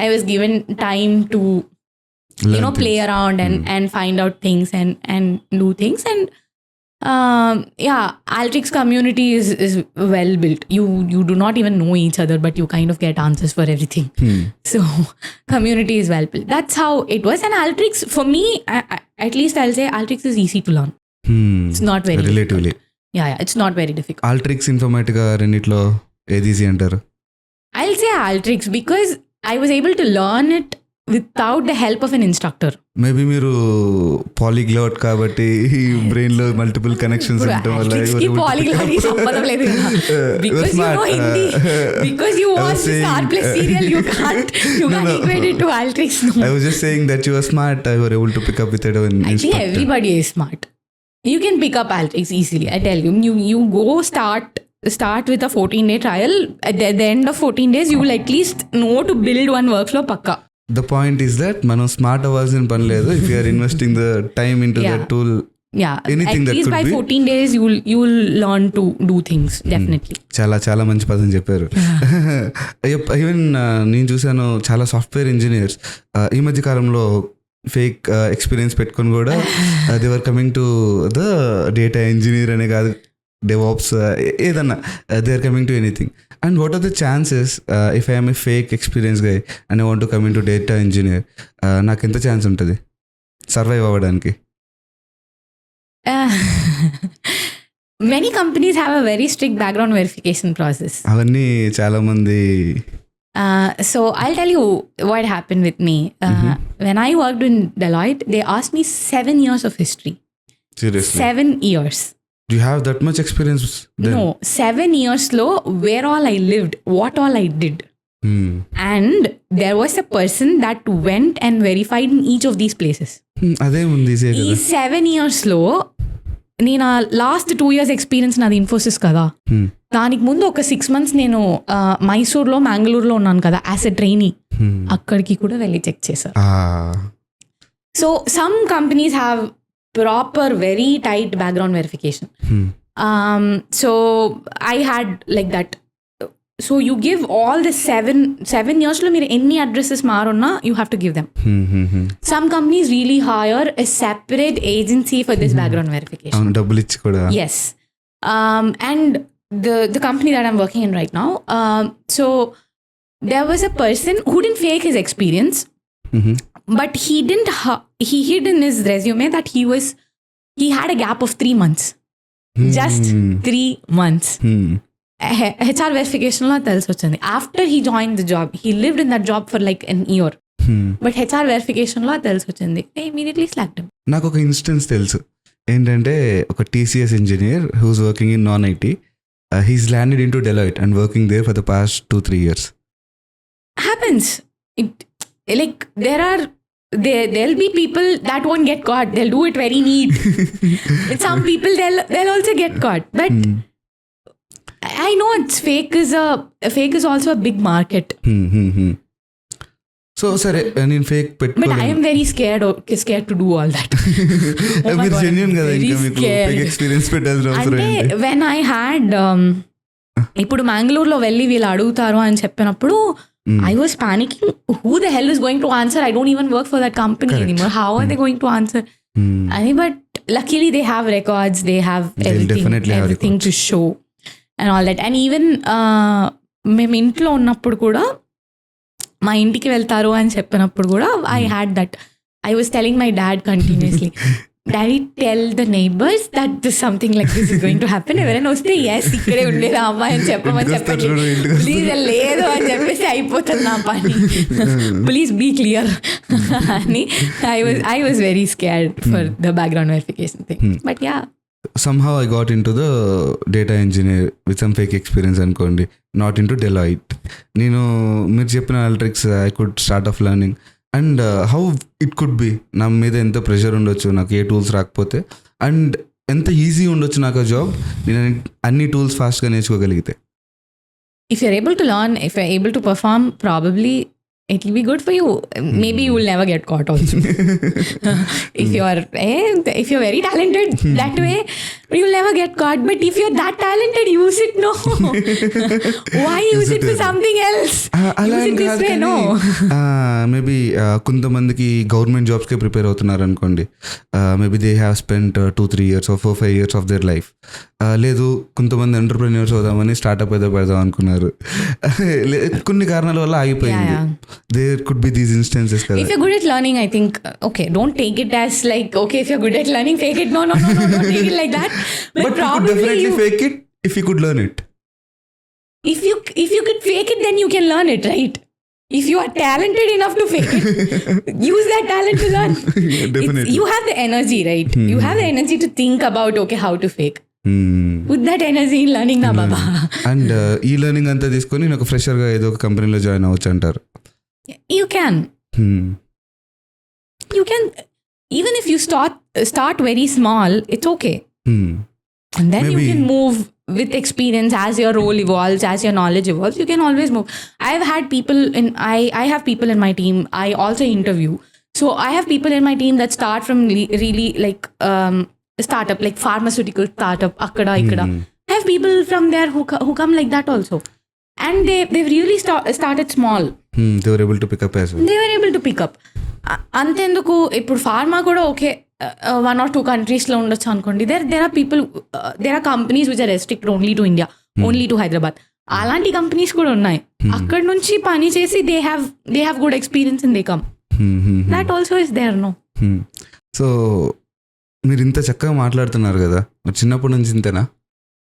I was given time to play around and find out things and do things. And Alteryx community is well built. You do not even know each other, but you kind of get answers for everything. So community is well built. That's how it was. And Alteryx, for me, at least I'll say Alteryx is easy to learn. It's not very relatively difficult. Yeah, it's not very difficult. Alteryx, Informatica రెండిట్లో ఏది easy అంటారు? I'll say Alteryx because I was able to learn it without the help of an instructor. Maybe మీరు పాలీగ్లాట్ కాబట్టి brain లో multiple connections ఉండటం వల్ల because you know Hindi, because you watch Star Plus serial, you can't equate it to Alteryx. I was just saying that you were smart. You were able to pick up with it. I think everybody is smart. You can pick up Alteryx easily. I tell you, you go start with a 14-day trial. At the end of 14 days, you will at least know to build one workflow pakka. The point is that మనం smart అవ్వాల్సిన పని లేదు. If you are investing the time into that tool, anything at that least could by be 14 days you will learn to do things. Definitely. చాలా మంచి పదం చెప్పారు. Even నేను చూసాను చాలా సాఫ్ట్వేర్ ఇంజనీర్స్ ఈ మధ్య కాలంలో ఫేక్ ఎక్స్పీరియన్స్ పెట్టుకొని కూడా they were coming to the data engineer అనే కాదు, డెవాప్స్ ఏదన్నా, they are coming to anything. And what are the chances if I am a fake experience guy and I want to come into data engineer, నాకు ఎంత chance ఉంటుంది survive అవ్వడానికి? Many companies have a very strict background verification process. అవన్నీ చాలా మంది. So I'll tell you what happened with me. When I worked in Deloitte, they asked me 7 years of history. Seriously? 7 years. Do you have that much experience then? No, 7 years lo where all I lived, what all I did. And there was a person that went and verified in each of these places. అదే ఉంది. ఈ 7 years లో నేను last 2 years experience నాది ఇన్ఫోసిస్ కదా, దానికి ముందు ఒక 6 months నేను మైసూర్లో మ్యాంగ్లూర్లో ఉన్నాను కదా యాజ్ ఎ ట్రైనీ, అక్కడికి కూడా వెళ్ళి చెక్ చేశారు. So some companies have proper very tight background verification. So I had like that. So you give all the 7 years lo meer any addresses marunna, you have to give them. Some companies really hire a separate agency for this background verification. అవును, డబ్బులు ఇచ్చి కూడా. Yes. And the company that I'm working in right now, so there was a person who didn't fake his experience, but he hid in his resume that he had a gap of 3 months. Just 3 months. HR verification lo telsi ochindi. After he joined the job, he lived in that job for like an year. But HR verification lo telsi ochindi. They immediately slacked him. నాకు ఒక instance తెలుసు. ఏంటంటే ఒక TCS engineer who's working in non IT, he's landed into Deloitte and working there for the past 2-3 years. Happens. Like there'll be people that won't get caught. They'll do it very neat. Some people they'll also get caught. But I know it's fake is also a big market. So సరే, నేను fake But పెట్టుకోలేను. I am very scared to do all that. Oh my మీరు God, genuine కదా, very ఇంకా మీకు scared. Fake experience పెట్టాల్సిన అవసరం అంటే ఏంటి? when I had ఇప్పుడు మ్యాంగ్లూర్లో వెళ్ళి వీళ్ళు అడుగుతారు అని చెప్పినప్పుడు I was panicking. Who the hell is going to answer? I don't even work for that company anymore. How are they going to answer? But luckily they have records. They have everything to show and all that. And even మేము ఇంట్లో ఉన్నప్పుడు కూడా, మా ఇంటికి వెళ్తారు అని చెప్పినప్పుడు కూడా I had that. I was telling my dad continuously, Daddy, tell the neighbors that this something like this is going to happen. ఎవరైనా వస్తే yes ఇక్కడే ఉండేదా అమ్మాయి అని చెప్పమని చెప్పండి, ప్లీజ్ లేదు అని చెప్పేసి అయిపోతుంది నా పని, ప్లీజ్ బీ క్లియర్ అని. I was very scared for the background verification thing. But yeah, somehow I got into the data engineer with some fake experience అనుకోండి, not into Deloitte. నేను మీరు చెప్పిన Alteryx I could start off learning. And how it could be, నా మీద ఎంత pressure ఉండొచ్చు నాకు ఏ tools రాకపోతే, అండ్ ఎంత ఈజీ ఉండొచ్చు నాకు ఆ జాబ్ నేను అన్ని టూల్స్ ఫాస్ట్గా నేర్చుకోగలిగితే. if you're able to learn, if you're able to perform, probably it will be good for you. Maybe you will never get caught also. if you're very talented that way, you will never get caught. But if you're that talented, use it. No. Why use it for something else? Use it this way. No. Maybe కొంతమందికి government జాబ్స్కే prepare అవుతున్నారు అనుకోండి, maybe they have spent 2-3 years or 4-5 years of their life. లేదు, కొంతమంది entrepreneurs అవుదామని startup ఏదో పెడదాం అనుకున్నారు, కొన్ని కారణాల వల్ల ఆగిపోయింది. There could be these instances. If you're good at learning, I think, okay, don't take it as like, okay, if you're good at learning, fake it. No, don't take it like that. But you could definitely fake it if you could learn it. If you could fake it, then you can learn it, right? If you are talented enough to fake it, use that talent to learn. Definitely. You have the energy, right? You have the energy to think about, okay, how to fake. With that energy in learning na baba. And ఈ learning అంతా తీసుకొని నేను ఒక ఫ్రెషర్గా ఏదో ఒక కంపెనీలో join అవ్వచ్చు అంటారు. You can. You can. Even if you start very small, it's okay. And then you can move with experience as your role evolves, as your knowledge evolves. You can always move. I've had people I have people in my team. I also interview. So I have people in my team that start from really like startup, like pharmaceutical startup, akkada ikkada. I have people from there who come like that also. And they've really started small. They were able to pick up as well. They were able to pick up. అంతెందుకు, ఇప్పుడు pharma కూడా okay 1 or 2 countries-లో ఉండొచ్చు అనుకోండి. There are people, there are companies which are restricted only to India, only to Hyderabad. అలాంటి companies కూడా ఉన్నాయి. అక్కడ నుంచి పని చేసి they have good experience and they come. That also is there, no? So మీరు ఇంత చక్కగా మాట్లాడుతున్నారు కదా, చిన్నప్పటి నుంచి ఇంతేనా?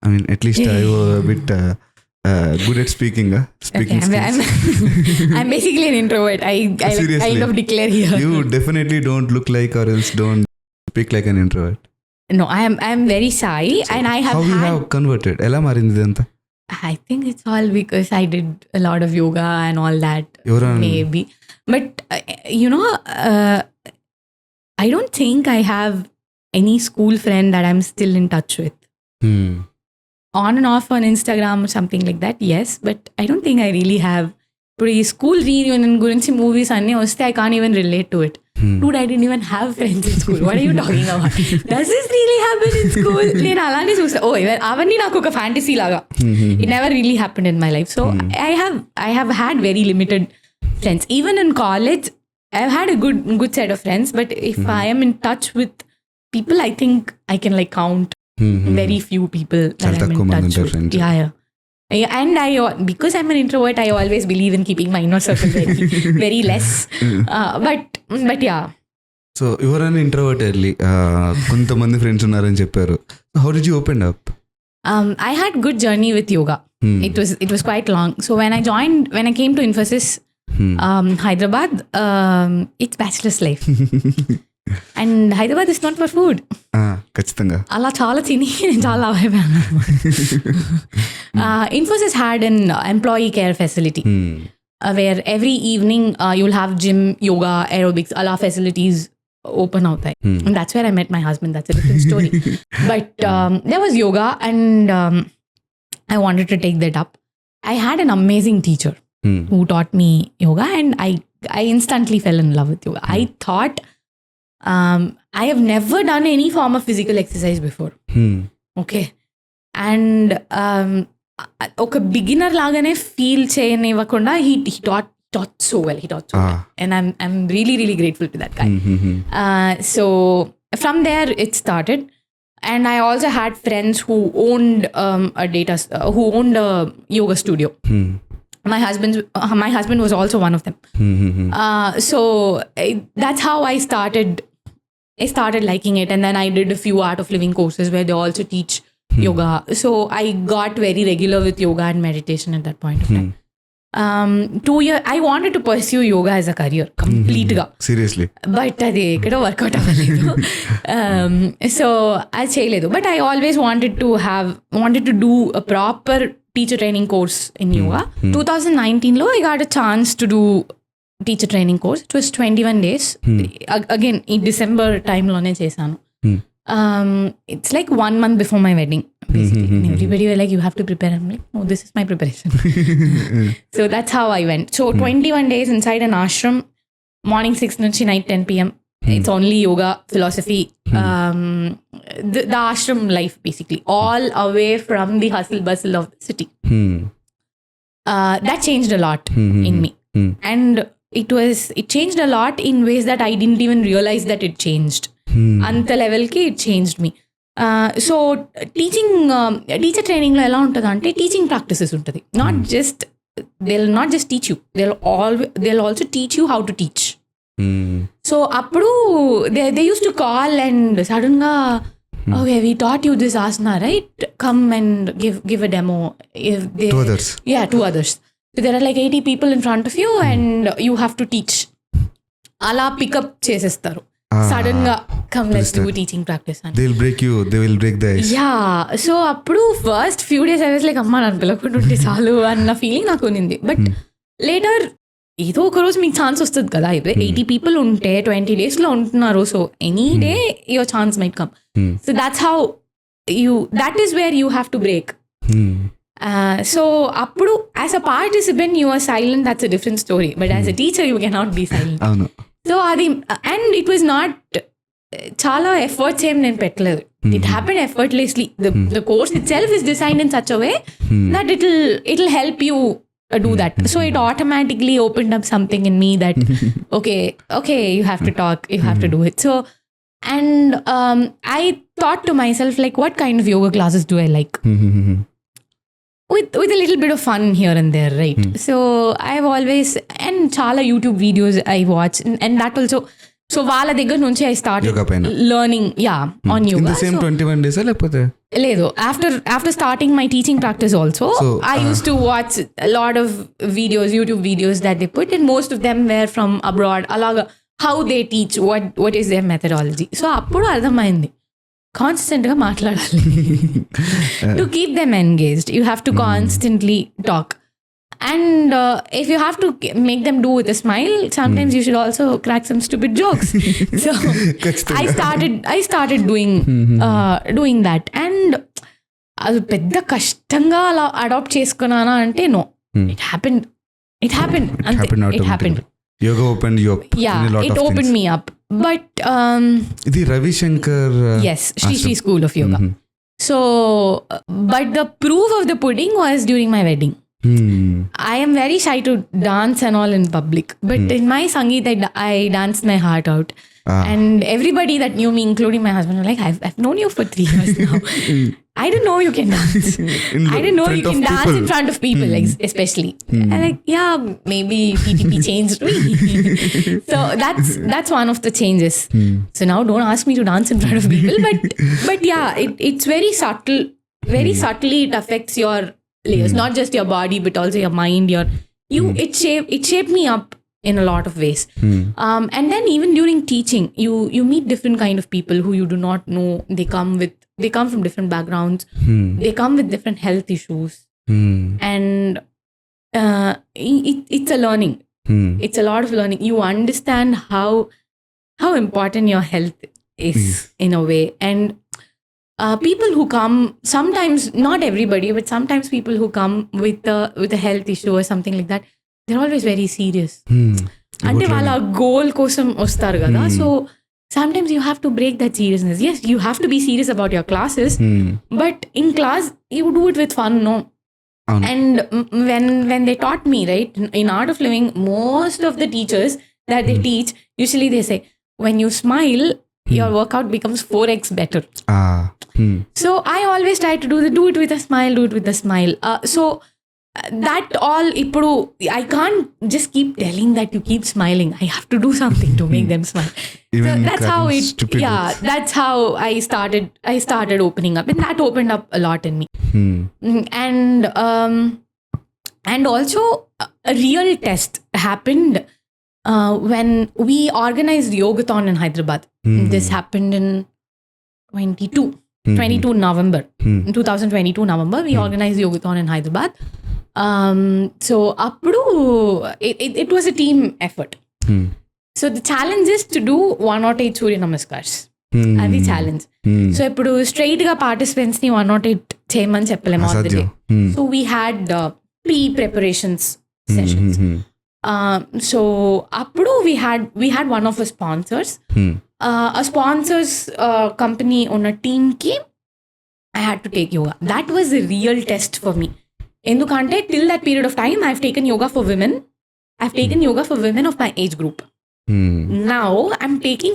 I mean, at least I was a bit good at speaking okay, I'm basically an introvert. I kind of declare here. You definitely don't look like, or else don't speak like an introvert. No, I am very shy. So and I have how you have converted? Ela marindi idantha? I think it's all because I did a lot of yoga and all that. Maybe. But I don't think I have any school friend that I'm still in touch with. On and off on Instagram or something like that, yes. But I don't think I really have ఇప్పుడు ఈ school reunion గురించి movies అన్నీ వస్తే I can't even relate to it. Dude, I didn't even have friends in school. What are you talking about? Does this really happen in school? నేను అలానే చూసా. అవన్నీ నాకు ఒక ఫ్యాంటసీ లాగా. It never really happened in my life. So I have had very limited friends. Even in college, I've had a good set of friends. But if I am in touch with people, I think I can like count very few people that I'm in touch with. Friends. Yeah. And because I'm an introvert, I always believe in keeping my inner circle very less. But yeah. So you were an introvert early. కొంతమంది friends ఉన్నారని చెప్పారు. How did you open up? I had good journey with yoga. It was quite long. So when I came to Infosys, Hyderabad, it's bachelor's life. And Hyderabad is not for food. ఖచ్చితంగా అలా చాలా తిని నేను చాలా అయిపోయాను. Infosys had an employee care facility where every evening you'll have gym, yoga, aerobics, alla facilities open outside. And that's where I met my husband. That's a different story. But there was yoga and I wanted to take that up. I had an amazing teacher who taught me yoga and I instantly fell in love with yoga. I thought I have never done any form of physical exercise before. Okay. And ఒక beginner లాగానే feel చేయనివ్వకుండా he taught so well. And I'm really, really grateful to that guy. So from there it started. And I also had friends who owned a yoga studio. My husband was also one of them. So that's how I started liking it. And then I did a few art of living courses where they also teach yoga. So I got very regular with yoga and meditation at that point of time. 2 years, I wanted to pursue yoga as a career completely. Seriously? But అది ఎక్కడో work out అవ్వలేదు. So అది చేయలేదు. But I always wanted to do a proper teacher training course in yoga. 2019 లో I got a chance to do teacher training course. It was 21 days. Again, in December time లోనే చేశాను. It's like 1 month before my wedding, basically. And everybody were like, you have to prepare. I'm like, no, this is my preparation. So that's how I went. So 21 days inside an ashram, morning 6 nunchi night 10 p.m. It's only yoga, philosophy, the ashram life, basically. All away from the hustle bustle of the city. That changed a lot in me. And it changed a lot in ways that I didn't even realize that it changed. అంత లెవెల్కి it changed me. So teacher ట్రైనింగ్లో ఎలా ఉంటుంది అంటే teaching practices ఉంటుంది. Not just teach you, they'll also teach you how to teach. So అప్పుడు they used to call and suddenగా okay, we taught you this asana, right? Come and give a demo. To others. Yeah, to others. So there are like 80 people in front of you and you have to teach. అలా pickup చేసేస్తారు sudden గా. come let's do teaching practice and they will break the ice. Yeah, so appudu first few days I was like amma nanu పిలవకుండా ఉంటే చాలు అన్న feeling నాకు ఉన్నింది. But later ఏదో ఒక రోజు మీకు ఛాన్స్ వస్తుంది కదా. 80 people ఉంటే 20 days లో ఉంటున్నారు. So any day your chance might come. So that is where you have to break. So appudu as a participant you are silent, that's a different story, but as a teacher you cannot be silent. So అది and it was not చాలా efforts ఏం నేను పెట్టలేదు. It happen effortlessly. The course itself is designed in such a way that it'll help you do that. So it automatically opened up something in me that okay you have to talk, you have to do it. So and I thought to myself like, what kind of yoga classes do I like? With a little bit of fun here and there, right? So I've always, and chala YouTube videos I watch, and that also. So వాళ్ళ దగ్గర నుంచి I started learning on yoga. In the same 21 days లేకపోతే లేదు, after starting my teaching practice also, I used to watch a lot of videos, YouTube videos that they put, and most of them were from abroad. అలాగా how they teach, what is their methodology. So అప్పుడు అర్థమైంది constant గా మాట్లాడాలి. To keep them engaged you have to constantly talk. And if you have to make them do with a smile, sometimes you should also crack some stupid jokes. So I started doing that. And అది పెద్ద కష్టంగా అలా adapt చేసుకున్నానా అంటే no, it happened It happened. It happened. Yoga opened you up. Yeah, in a lot it of opened things. me up. But ఇది Ravishankar yes, Shri School of Yoga. So, but the proof of the pudding was during my wedding. I am very shy to dance and all in public, but in my Sangeet, I danced my heart out. And everybody that knew me, including my husband, were like, I've known you for 3 years now. I didn't know you can dance. I didn't know you can dance in front of people, like, especially. And like, yeah, maybe PTP changed me. So that's one of the changes. So now don't ask me to dance in front of people, but yeah, it's very subtle. Very subtly, it affects your layers, not just your body, but also your mind. It shaped me up in a lot of ways. And then even during teaching, you meet different kind of people who you do not know. They come from different backgrounds. They come with different health issues. And it's a learning. It's a lot of learning. You understand how important your health is in a way. And people who come, sometimes, not everybody, but sometimes people who come with a health issue or something like that, they're always very serious. అంటే వాళ్ళ goal కోసం వస్తారు కదా. So sometimes you have to break that seriousness. Yes, you have to be serious about your classes, but in class you do it with fun, no? And when they taught me, right, in Art of Living, most of the teachers that they teach, usually they say, when you smile, your workout becomes 4x better. So I always try to do it with a smile. So that all, ippudu I can't just keep telling that you keep smiling. I have to do something to make them smile. So that's how that's how I started opening up, and that opened up a lot in me. And also a real test happened when we organized Yogathon in Hyderabad. This happened in 22 November. In 2022 November, we organized Yogathon in Hyderabad. So appudu it was a team effort. So the challenge is to do 108 Surya Namaskars. Adi challenge. So ippudu straight ga participants ni 108 cheyamani cheppalem all the day. So we had pre-preparations sessions. So appudu we had one of our sponsors. A sponsor's company on a team ki I had to take yoga. That was a real test for me. Endukante till that period of time I've taken yoga for women. I've taken yoga for women of my age group. Now I'm taking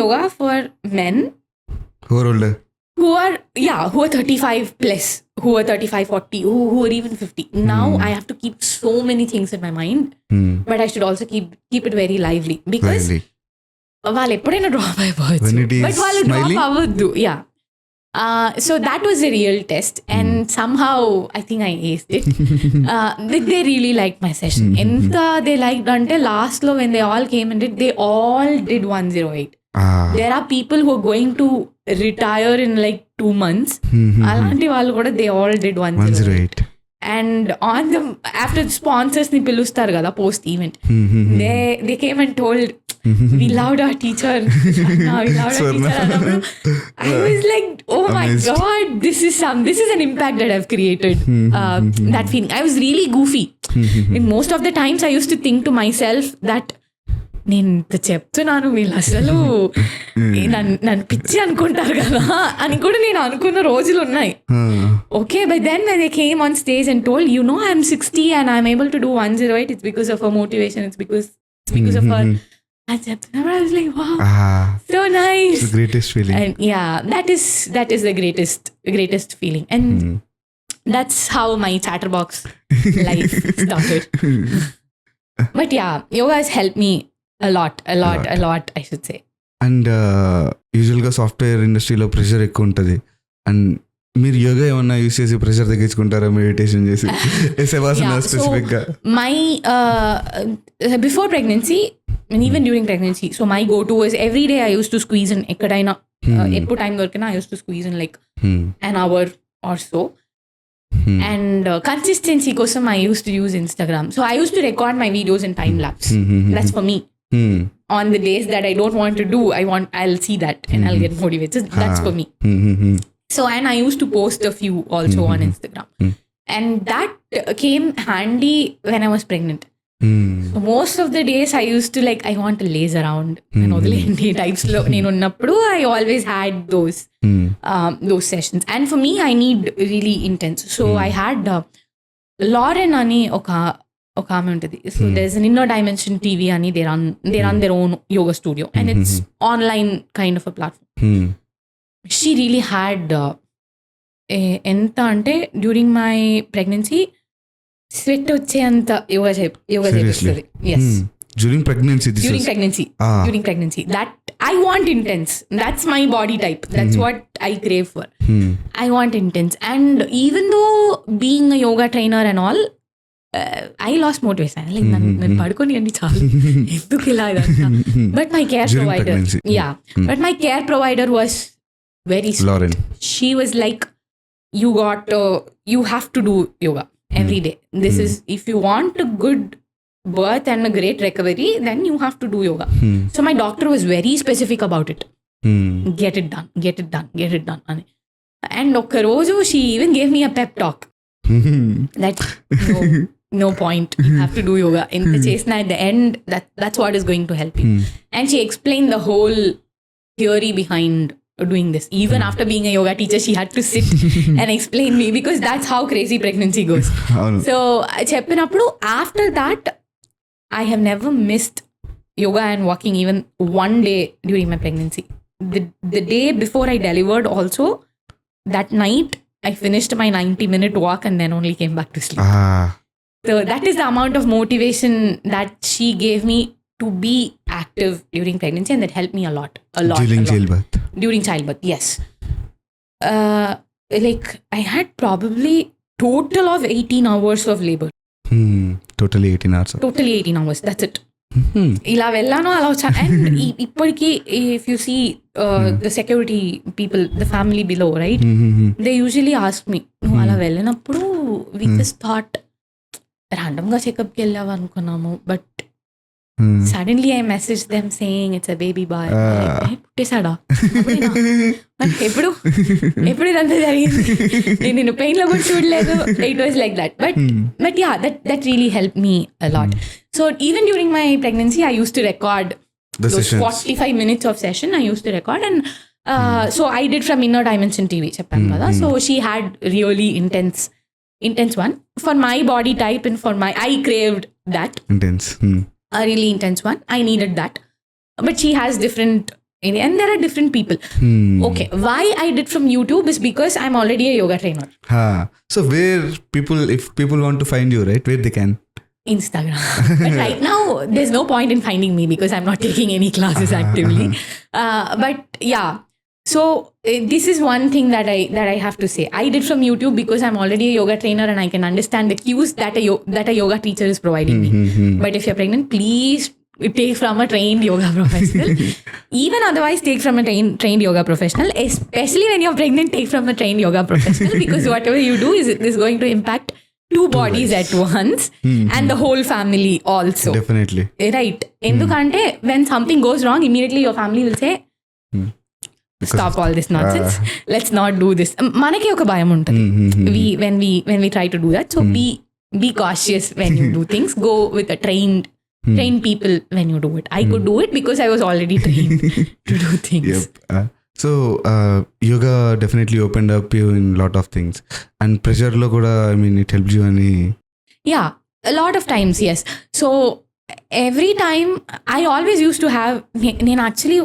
yoga for men who are older, who are 35 plus, who are 35, 40, who are even 50. Now I have to keep so many things in my mind, but I should also keep it very lively, because వాళ్ళు ఎప్పుడైనా drop అయిపోవచ్చు, but వాళ్ళు drop అవ్వద్దు. So that was a real test, and somehow I think I aced it. They really liked my session. Enta they liked ante last lo when they all came and they all did 108. There are people who are going to retire in like 2 months. Alanti vallu kuda they all did 108. And on the after the sponsors ni pilustar kada post event, they came and told, we loved our teacher. I was like, oh my god, this is an impact that I've created. That feeling, I was really goofy. And most of the times I used to think to myself that నేను ఇంత చెప్తున్నాను, వీళ్ళు అసలు నన్ను పిచ్చి అనుకుంటారు కదా అని కూడా నేను అనుకున్న రోజులు ఉన్నాయి. Okay, but then when they came on stage and told, you know, I'm 60 and I'm able to do 108, it's because of her motivation, it's because of her. I was like, wow, so nice. It's the greatest feeling. And that is the greatest feeling. And that's how my chatterbox life started. But yeah, yoga has helped me a lot, I should say. And యూజువల్గా software ఇండస్ట్రీలో pressure ఎక్కువ ఉంటుంది. And మీరు యోగా ఏమన్నా use చేసి pressure తగ్గించుకుంటారా, meditation చేసి? స్పెసిఫిక్గా my before pregnancy and even during pregnancy, so my go-to was every day I used to squeeze in ekkadaina eppu time dorkina I used to squeeze in like an hour or so. And consistency kosam I used to use Instagram. So I used to record my videos in time lapse. That's for me. On the days that I don't want to do, I'll see that and I'll get motivated. That's for me. So and I used to post a few also on Instagram. And that came handy when I was pregnant. So most of the days I used to I want to laze around and వదిలేండి types లో నేను ఉన్నప్పుడు I always had those sessions. And for me, I need really intense. So I had Lauren అని ఒక ఆమె ఉంటుంది. So there's an Inner Dimension TV అని they run their own yoga studio and it's online kind of a platform. She really had ఎంత అంటే during my pregnancy sweat వచ్చే అంత యోగా చేపిస్తుంది. Yes, during pregnancy that I want intense. That's my body type. That's what I crave for. I want intense. And even though being a yoga trainer and all, I lost motivation. నన్ను పడుకొని అండి చాలు, ఎందుకు ఇలా ఇదంతా. But my care provider, but my care provider was very strict. She was like, you have to do yoga every day. This is, if you want a good birth and a great recovery, then you have to do yoga. So my doctor was very specific about it. Get it done. And oka roju she even gave me a pep talk that no point, you have to do yoga. Inta chesna at the end, that's what is going to help you. And she explained the whole theory behind doing this. Even after being a yoga teacher, she had to sit and explain me, because that's how crazy pregnancy goes. So cheppinappudu, after that I have never missed yoga and walking even one day during my pregnancy. The day before I delivered also, that night I finished my 90-minute walk and then only came back to sleep. So that is the amount of motivation that she gave me to be active during pregnancy, and that helped me a lot. During childbirth, yes. I had probably total of 18 hours of labor. Totally 18 hours. That's it. ఇలా వెళ్ళాను అలా వచ్చాను. And ఇప్పటికీ if you see the security people, the family below, right, they usually ask me, నువ్వు అలా వెళ్ళినప్పుడు we just thought ర్యాండమ్గా చెకప్కి వెళ్ళావు అనుకున్నాము, but suddenly I messaged them saying it's a baby boy. పుట్టేశాడా ఎప్పుడు ఇదంతా జరిగింది, నేను పెయిన్ లో కూడా చూడలేదు. It was like that. But yeah, that really helped me a lot. So even during my pregnancy, I used to record those 45 minutes of session. I used to record, and so I did from Inner Dimension TV, చెప్పాను కదా. So she had really intense one for my body type, and for my, I craved that intense. A really intense one. I needed that. But she has different, and there are different people. Okay, why I did from YouTube is because I'm already a yoga trainer. So where if people want to find you, right, where they can? Instagram. But right now there's no point in finding me because I'm not taking any classes actively. But yeah, so this is one thing that I have to say. I did from YouTube because I'm already a yoga trainer and I can understand the cues that a yoga teacher is providing me. But if you're pregnant, please take from a trained yoga professional. Even otherwise, take from a trained yoga professional. Especially when you're pregnant, take from a trained yoga professional, because whatever you do is going to impact two bodies at once and the whole family also. Definitely. Right. Endukante when something goes wrong, immediately your family will say, stop all this nonsense. Let's not do this. Manaki oka bhayam untadi. When we try to do that. So be cautious when you do things. Go with a trained people when you do it. I could do it because I was already trained to do things. Yep. So yoga definitely opened up you in lot of things, and pressure lo kuda, I mean, it helped you ani. Yeah, a lot of times, yes. So every time I always used to have, నేను actually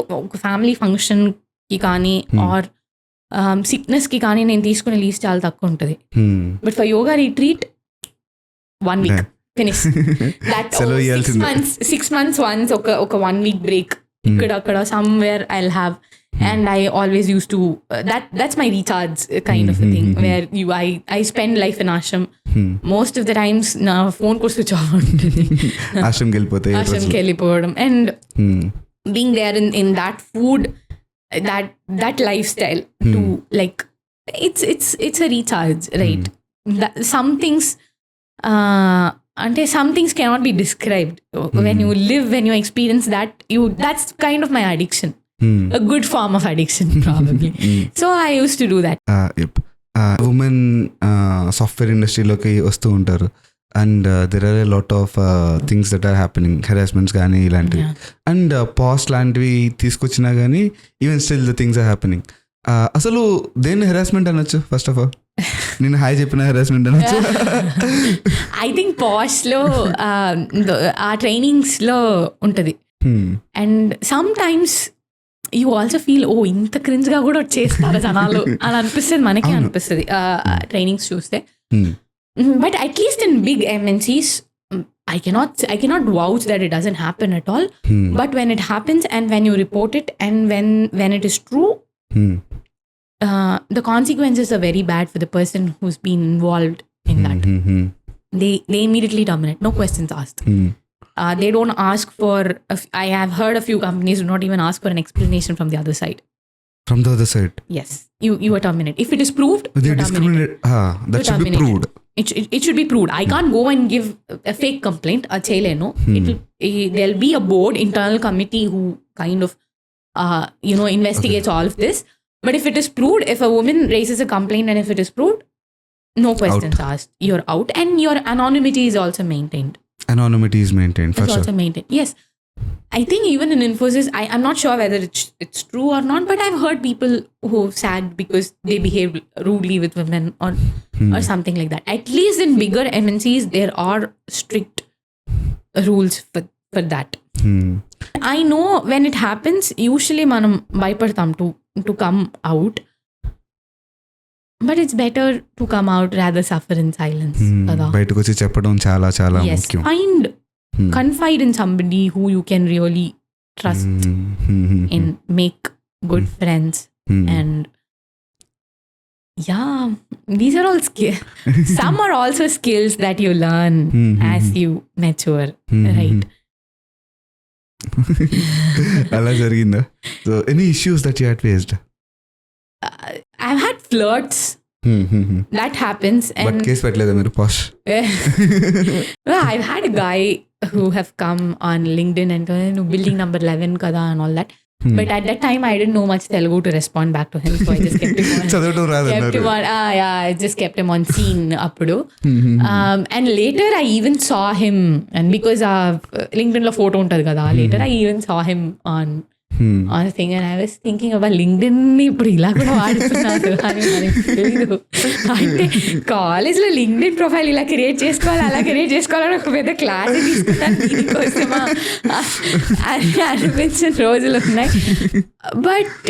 family function కి కానీ are sickness కి కానీ నేను తీసుకునే least చాలా తక్కువ ఉంటుంది. But for yoga retreat 1 week finish. That 6 months once ఒక 1 week బ్రేక్ ఇక్కడ somewhere I will have. And I always used to that's my recharge kind of a thing, where I spend life in ashram. Most of the times na phone ko switch off untadi. ashram ki వెళ్ళిపోవడం and being there in that food, that lifestyle to like it's a recharge, right? Some things some things cannot be described. When you live, when you experience that's kind of my addiction. A good form of addiction probably. So I used to do that. Yep. Women software ఇండస్ట్రీలోకి వస్తూ ఉంటారు. And there are a lot of things that are happening, harassments కానీ ఇలాంటివి. And past లాంటివి తీసుకొచ్చినా కానీ even still the things are happening. అసలు దేన్ని హెరాస్మెంట్ అనొచ్చు? ఫస్ట్ ఆఫ్ ఆల్ నేను హాయ్ చెప్పిన హెరాస్మెంట్ అనొచ్చు? ఐ థింక్ పాస్ట్లో ఆ ట్రైనింగ్స్లో ఉంటుంది. And sometimes you also feel oh ఇంత క్రింజ్గా కూడా చేస్తారు జనాలు అని అనిపిస్తుంది, మనకే అనిపిస్తుంది ట్రైనింగ్స్ చూస్తే. But at least in big MNCs, I cannot vouch that it doesn't happen at all. But when it happens and when you report it and when it is true, the consequences are very bad for the person who's been involved in that. They immediately terminate, no questions asked. They don't ask for. I have heard a few companies do not even ask for an explanation from the other side. From the other side, yes, you are terminated if it is proved. They discriminate. That should be proved. It should be proved. I can't go and give a fake complaint. There'll be a board, internal committee who kind of, investigates all of this. But if it is proved, if a woman raises a complaint and if it is proved, no questions asked. You're out, and your anonymity is also maintained. Anonymity is maintained for sure. Also maintained. Yes. I think even in Infosys, I'm not sure whether it's true or not, but I've heard people who've sagged because they behaved rudely with women or something like that. At least in bigger MNCs, there are strict rules for that. I know when it happens, usually manam bhaypadtam to come out. But it's better to come out rather suffer in silence. బయటకు వచ్చి చెప్పడం చాలా చాలా ముఖ్యం. Confide in somebody who you can really trust and make good friends. And these are all skills. Some are also skills that you learn as you mature, right? అలా జరిగిందా? So any issues that you had faced? I've had flirts. That happens. But case పెట్టలేదా మీరు? Posh. I've had a guy who have come on LinkedIn and building number 11 kada and all that. But at that time I didn't know much Telugu to respond back to him, so I just kept him on. I just kept him on scene appudu. And later I even saw him, and because LinkedIn lo photo untadi kada, later I even saw him on a thing, and I was thinking about LinkedIn ni ippudu ila kuda vaadtunnaru ani తెలియదు. అంటే కాలేజ్లో LinkedIn profile ఇలా create చేసుకోవాలి, అలా create చేసుకోవాలని ఒక పెద్ద class తీసుకున్నాను దీనికోసమా అని అనిపించిన రోజులు ఉన్నాయి. But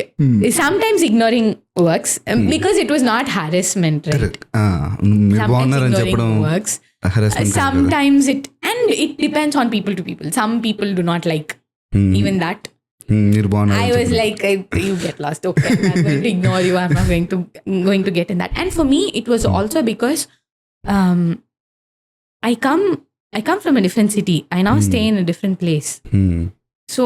sometimes ignoring works because it was not harassment, right? Works sometimes it depends on people to people. Some people do not like even that. I was like, you get lost. Okay, I'm going to ignore you. I'm not going to get in that. And for me, it was also because I come from a different city. I now stay in a different place. So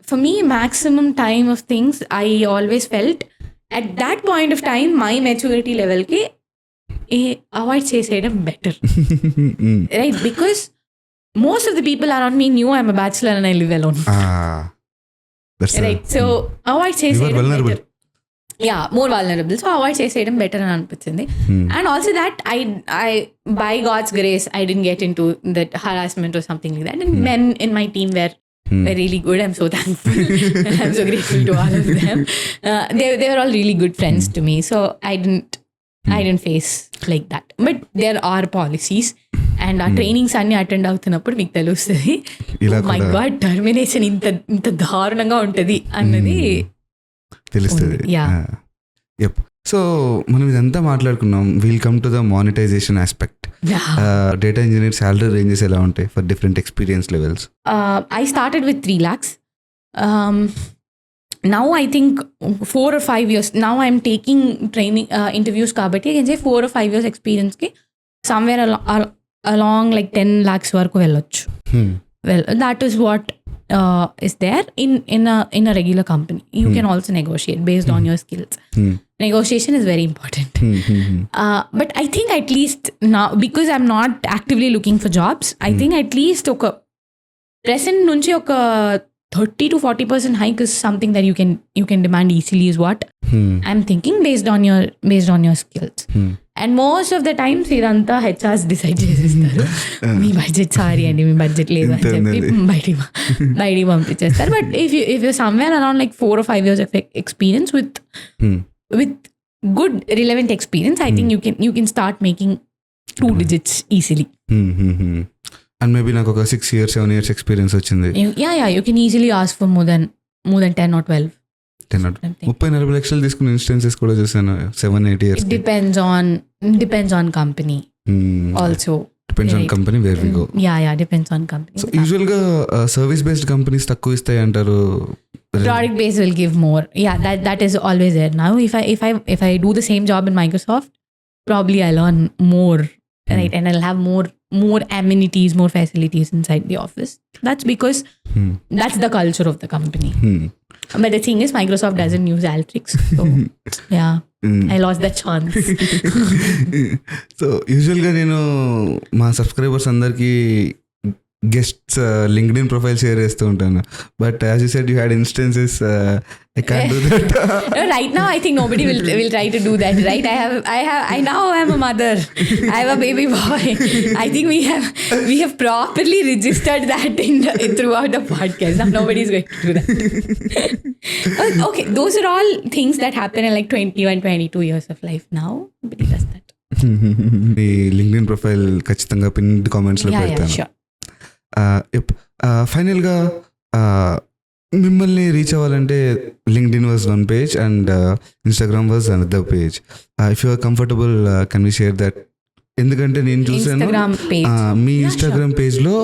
for me, maximum time of things, I always felt at that point of time, my maturity level ki avoid cheseyadam better. Right? Because most of the people around me knew I'm a bachelor and I live alone. Right, so avoid cheseyadam better. Yeah, more vulnerable. So avoid cheseyadam better అని అనిపించింది. And also that I by God's grace I didn't get into that harassment or something like that. And men in my team were really good. I'm so thankful. I'm so grateful to all of them. They were all really good friends to me. So I didn't face like that. But there are policies. And ఆ trainings అన్ని attend అవుతున్నప్పుడు మీకు తెలుస్తుంది, my God termination ఇంత దారుణంగా ఉంటుంది అన్నది తెలుస్తుంది. సో మనం ఇదంతా మాట్లాడుకున్నాం. Will come to the monetization aspect. Data engineer salary ranges ఎలా ఉంటాయి for different experience levels? I started with 3 lakhs. Now I think 4 or 5 years. Now I'm taking training interviews kabatti I can say 4 or 5 years experience ki somewhere along like 10 lakhs వరకు వెళ్ళొచ్చు. Well, that is what is there in a regular company. You can also negotiate based on your skills. Negotiation is very important. But I think at least now, because I'm not actively looking for jobs, I think at least oka present nunchi oka 30 to 40% hike is something that you can demand easily is what I'm thinking based on your skills. And most of the times ఇదంతా HRs decide చేసేస్తారు. మీ budget sorry అండి, మీ budget లేదు అని చెప్పి బయటికి పంపించేస్తారు. But if you somewhere around like 4 or 5 years of experience with good relevant experience, I think you can start making 2 digits easily. And maybe నాకు ఒక 6 years 7 years experience వచ్చింది. You can easily ask for more than 10 or 12. 30-40 లక్షలు తీసుకున్న instances కూడా చూసాను 7-8 years. It depends on company also. Depends on company where we go. Yeah, depends on company. So usually service based companies తక్కువ ఇస్తాయి అంటారు. Product based will give more. Yeah, that is always there. Now if I do the same job in Microsoft, probably I'll earn more, right? And I'll have more amenities, more facilities inside the office. That's because that's the culture of the company. But the thing is, Microsoft doesn't use Alteryx. So, yeah, I lost that chance. So యూజువల్గా నేను మా subscribers అందరికీ guests LinkedIn profile share చేస్తూ ఉంటాను. But as you said you had instances I can't do that. No, right now I think nobody will try to do that, right? I now am a mother. I have a baby boy. I think we have properly registered that throughout the podcast. Now nobody is going to do that. Okay, those are all things that happen in like 21, 22 years of life now. Nobody does that. మీ LinkedIn profile ఖచ్చితంగా pin కామెంట్స్లో పెడతాను. Sure. ఫైనల్గా మిమ్మల్ని reach అవ్వాలంటే LinkedIn was one page and Instagram was another page. If you are comfortable can we share that? ఎందుకంటే నేను చూసాను మీ ఇన్స్టాగ్రామ్ పేజ్లో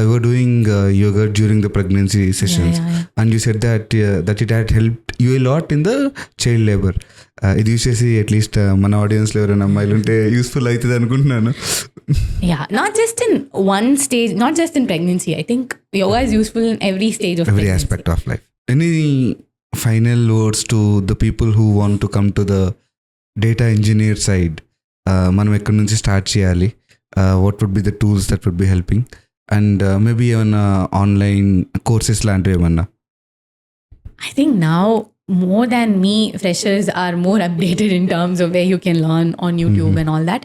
you are doing yoga during the pregnancy sessions and you said that it had helped you a lot in the child labour. ఇది use చేసి at least మన ఆడియన్స్లో ఎవరైనా అమ్మాయిలు ఉంటే యూస్ఫుల్ అవుతుంది అనుకుంటున్నాను. Yeah, not just in one stage, not just in pregnancy. I think yoga is useful in every stage of every pregnancy. aspect of life. Any final words to the people who want to come to the data engineer side? మనం ఎక్కడి నుంచి start చేయాలి? What would be the tools that would be helping? And maybe ఏమన్నా online courses లాంటివి ఏమన్నా? I think now more than me, freshers are more updated in terms of where you can learn on YouTube and all that.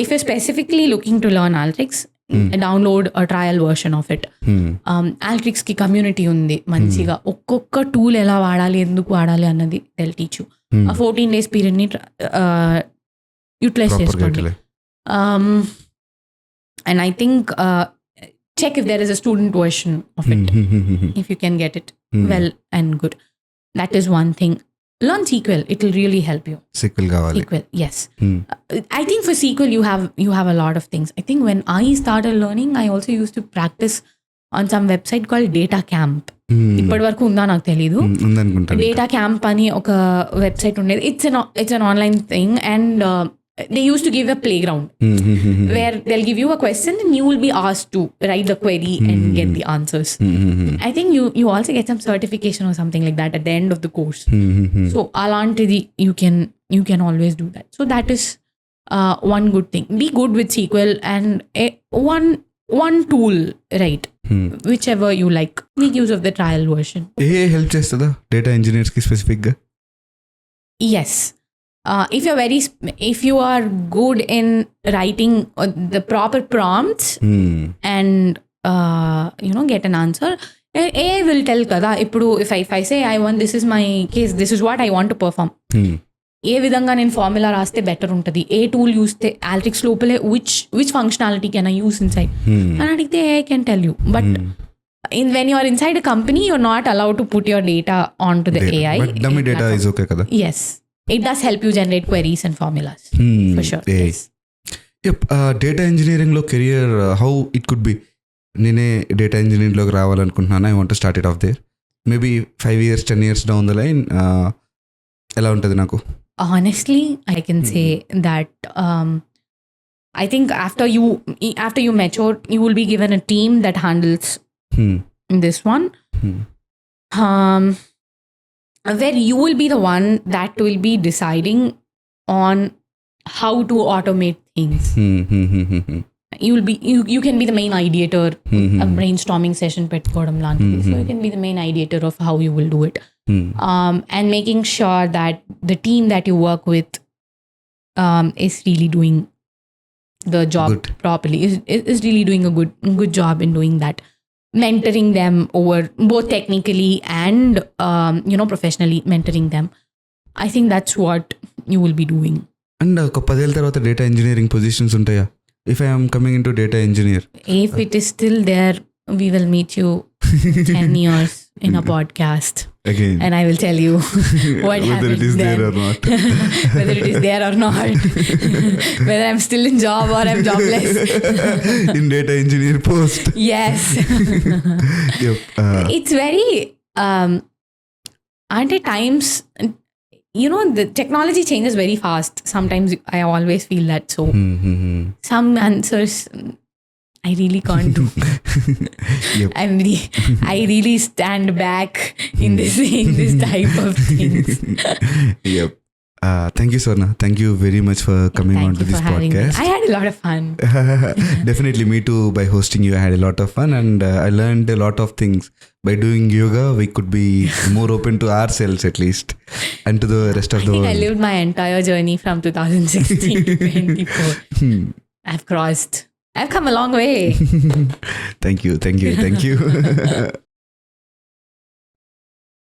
If you're specifically looking to learn Alteryx, download a trial version of it. Alteryx ki community undi manchiga ఒక్కొక్క tool ఎలా వాడాలి, ఎందుకు వాడాలి అన్నది they'll teach you. A 14 days period ni utilize చేసుకోండి. And I think check if there is a student version of it. If you can get it well and good. That is one thing. Learn SQL. It will really help you. SQL కావాలి. SQL, yes. I think for SQL you have a lot of things. I think when I started learning, I also used to practice on some website called Data Camp. ఇప్పటి వరకు ఉందా నాకు తెలీదు. Data Camp అని ఒక website ఉండేది. It's an online thing and they used to give a playground where they'll give you a question and you will be asked to write the query and get the answers. I think you also get some certification or something like that at the end of the course. So alantidi you can always do that. So that is one good thing. Be good with SQL and one tool, right? Whichever you like. Make use of the trial version. Help chestada data engineers ki specific ga? Yes. If you are good in writing the proper prompts and get an answer, AI will tell kada ippudu if I say I want, this is my case, this is what I want to perform, ఏ విధంగా నేను formula రాస్తే better ఉంటుంది, ఏ tool యూస్తే Alteryx లోపలే which functionality can I use inside అని అడిగితే AI can tell you. But when you are inside a company, you're not allowed to put your data onto the AI. But dummy data is okay kada? Yes. It does help you generate queries and formulas. For sure. Yes. Yep. Data engineering lo career, how it could be? Nene data engineering loki రావాలనుకుంటున్నాను. I want to start it off there. Maybe 5 years, 10 years down the line, ఎలా ఉంటుంది నాకు? Honestly, I can say that I think after you mature, you will be given a team that handles this one. Where you will be the one that will be deciding on how to automate things. You can be the main ideator. A brainstorming session pettukodam lantidi. So you can be the main ideator of how you will do it. And making sure that the team that you work with is really doing the job Good. properly, is really doing a good job in doing that, mentoring them over both technically and professionally mentoring them. I think that's what you will be doing. And ఒక 10 ఏళ్ళ తర్వాత data engineering positions ఉంటాయా? If I'm coming in to data engineer, If it is still there, we will meet you 10 years in a podcast again and I will tell you what whether happened it is then. there or not. Whether it is there or not, whether I'm still in job or I'm jobless. In data engineer post. Yes. Yep. It's very at times, the technology changes very fast. Sometimes I always feel that, so some answers I really can't do. Yep. I really stand back in this type of things. Yep. Thank you, Swarna. Thank you very much for coming on Thank to you this for having me. podcast. I had a lot of fun. Definitely, me too. By hosting you, I had a lot of fun, and I learned a lot of things. By doing yoga, we could be more open to ourselves, at least, and to the rest of I the think world. I lived my entire journey from 2016 to 24. I've come a long way. Thank you.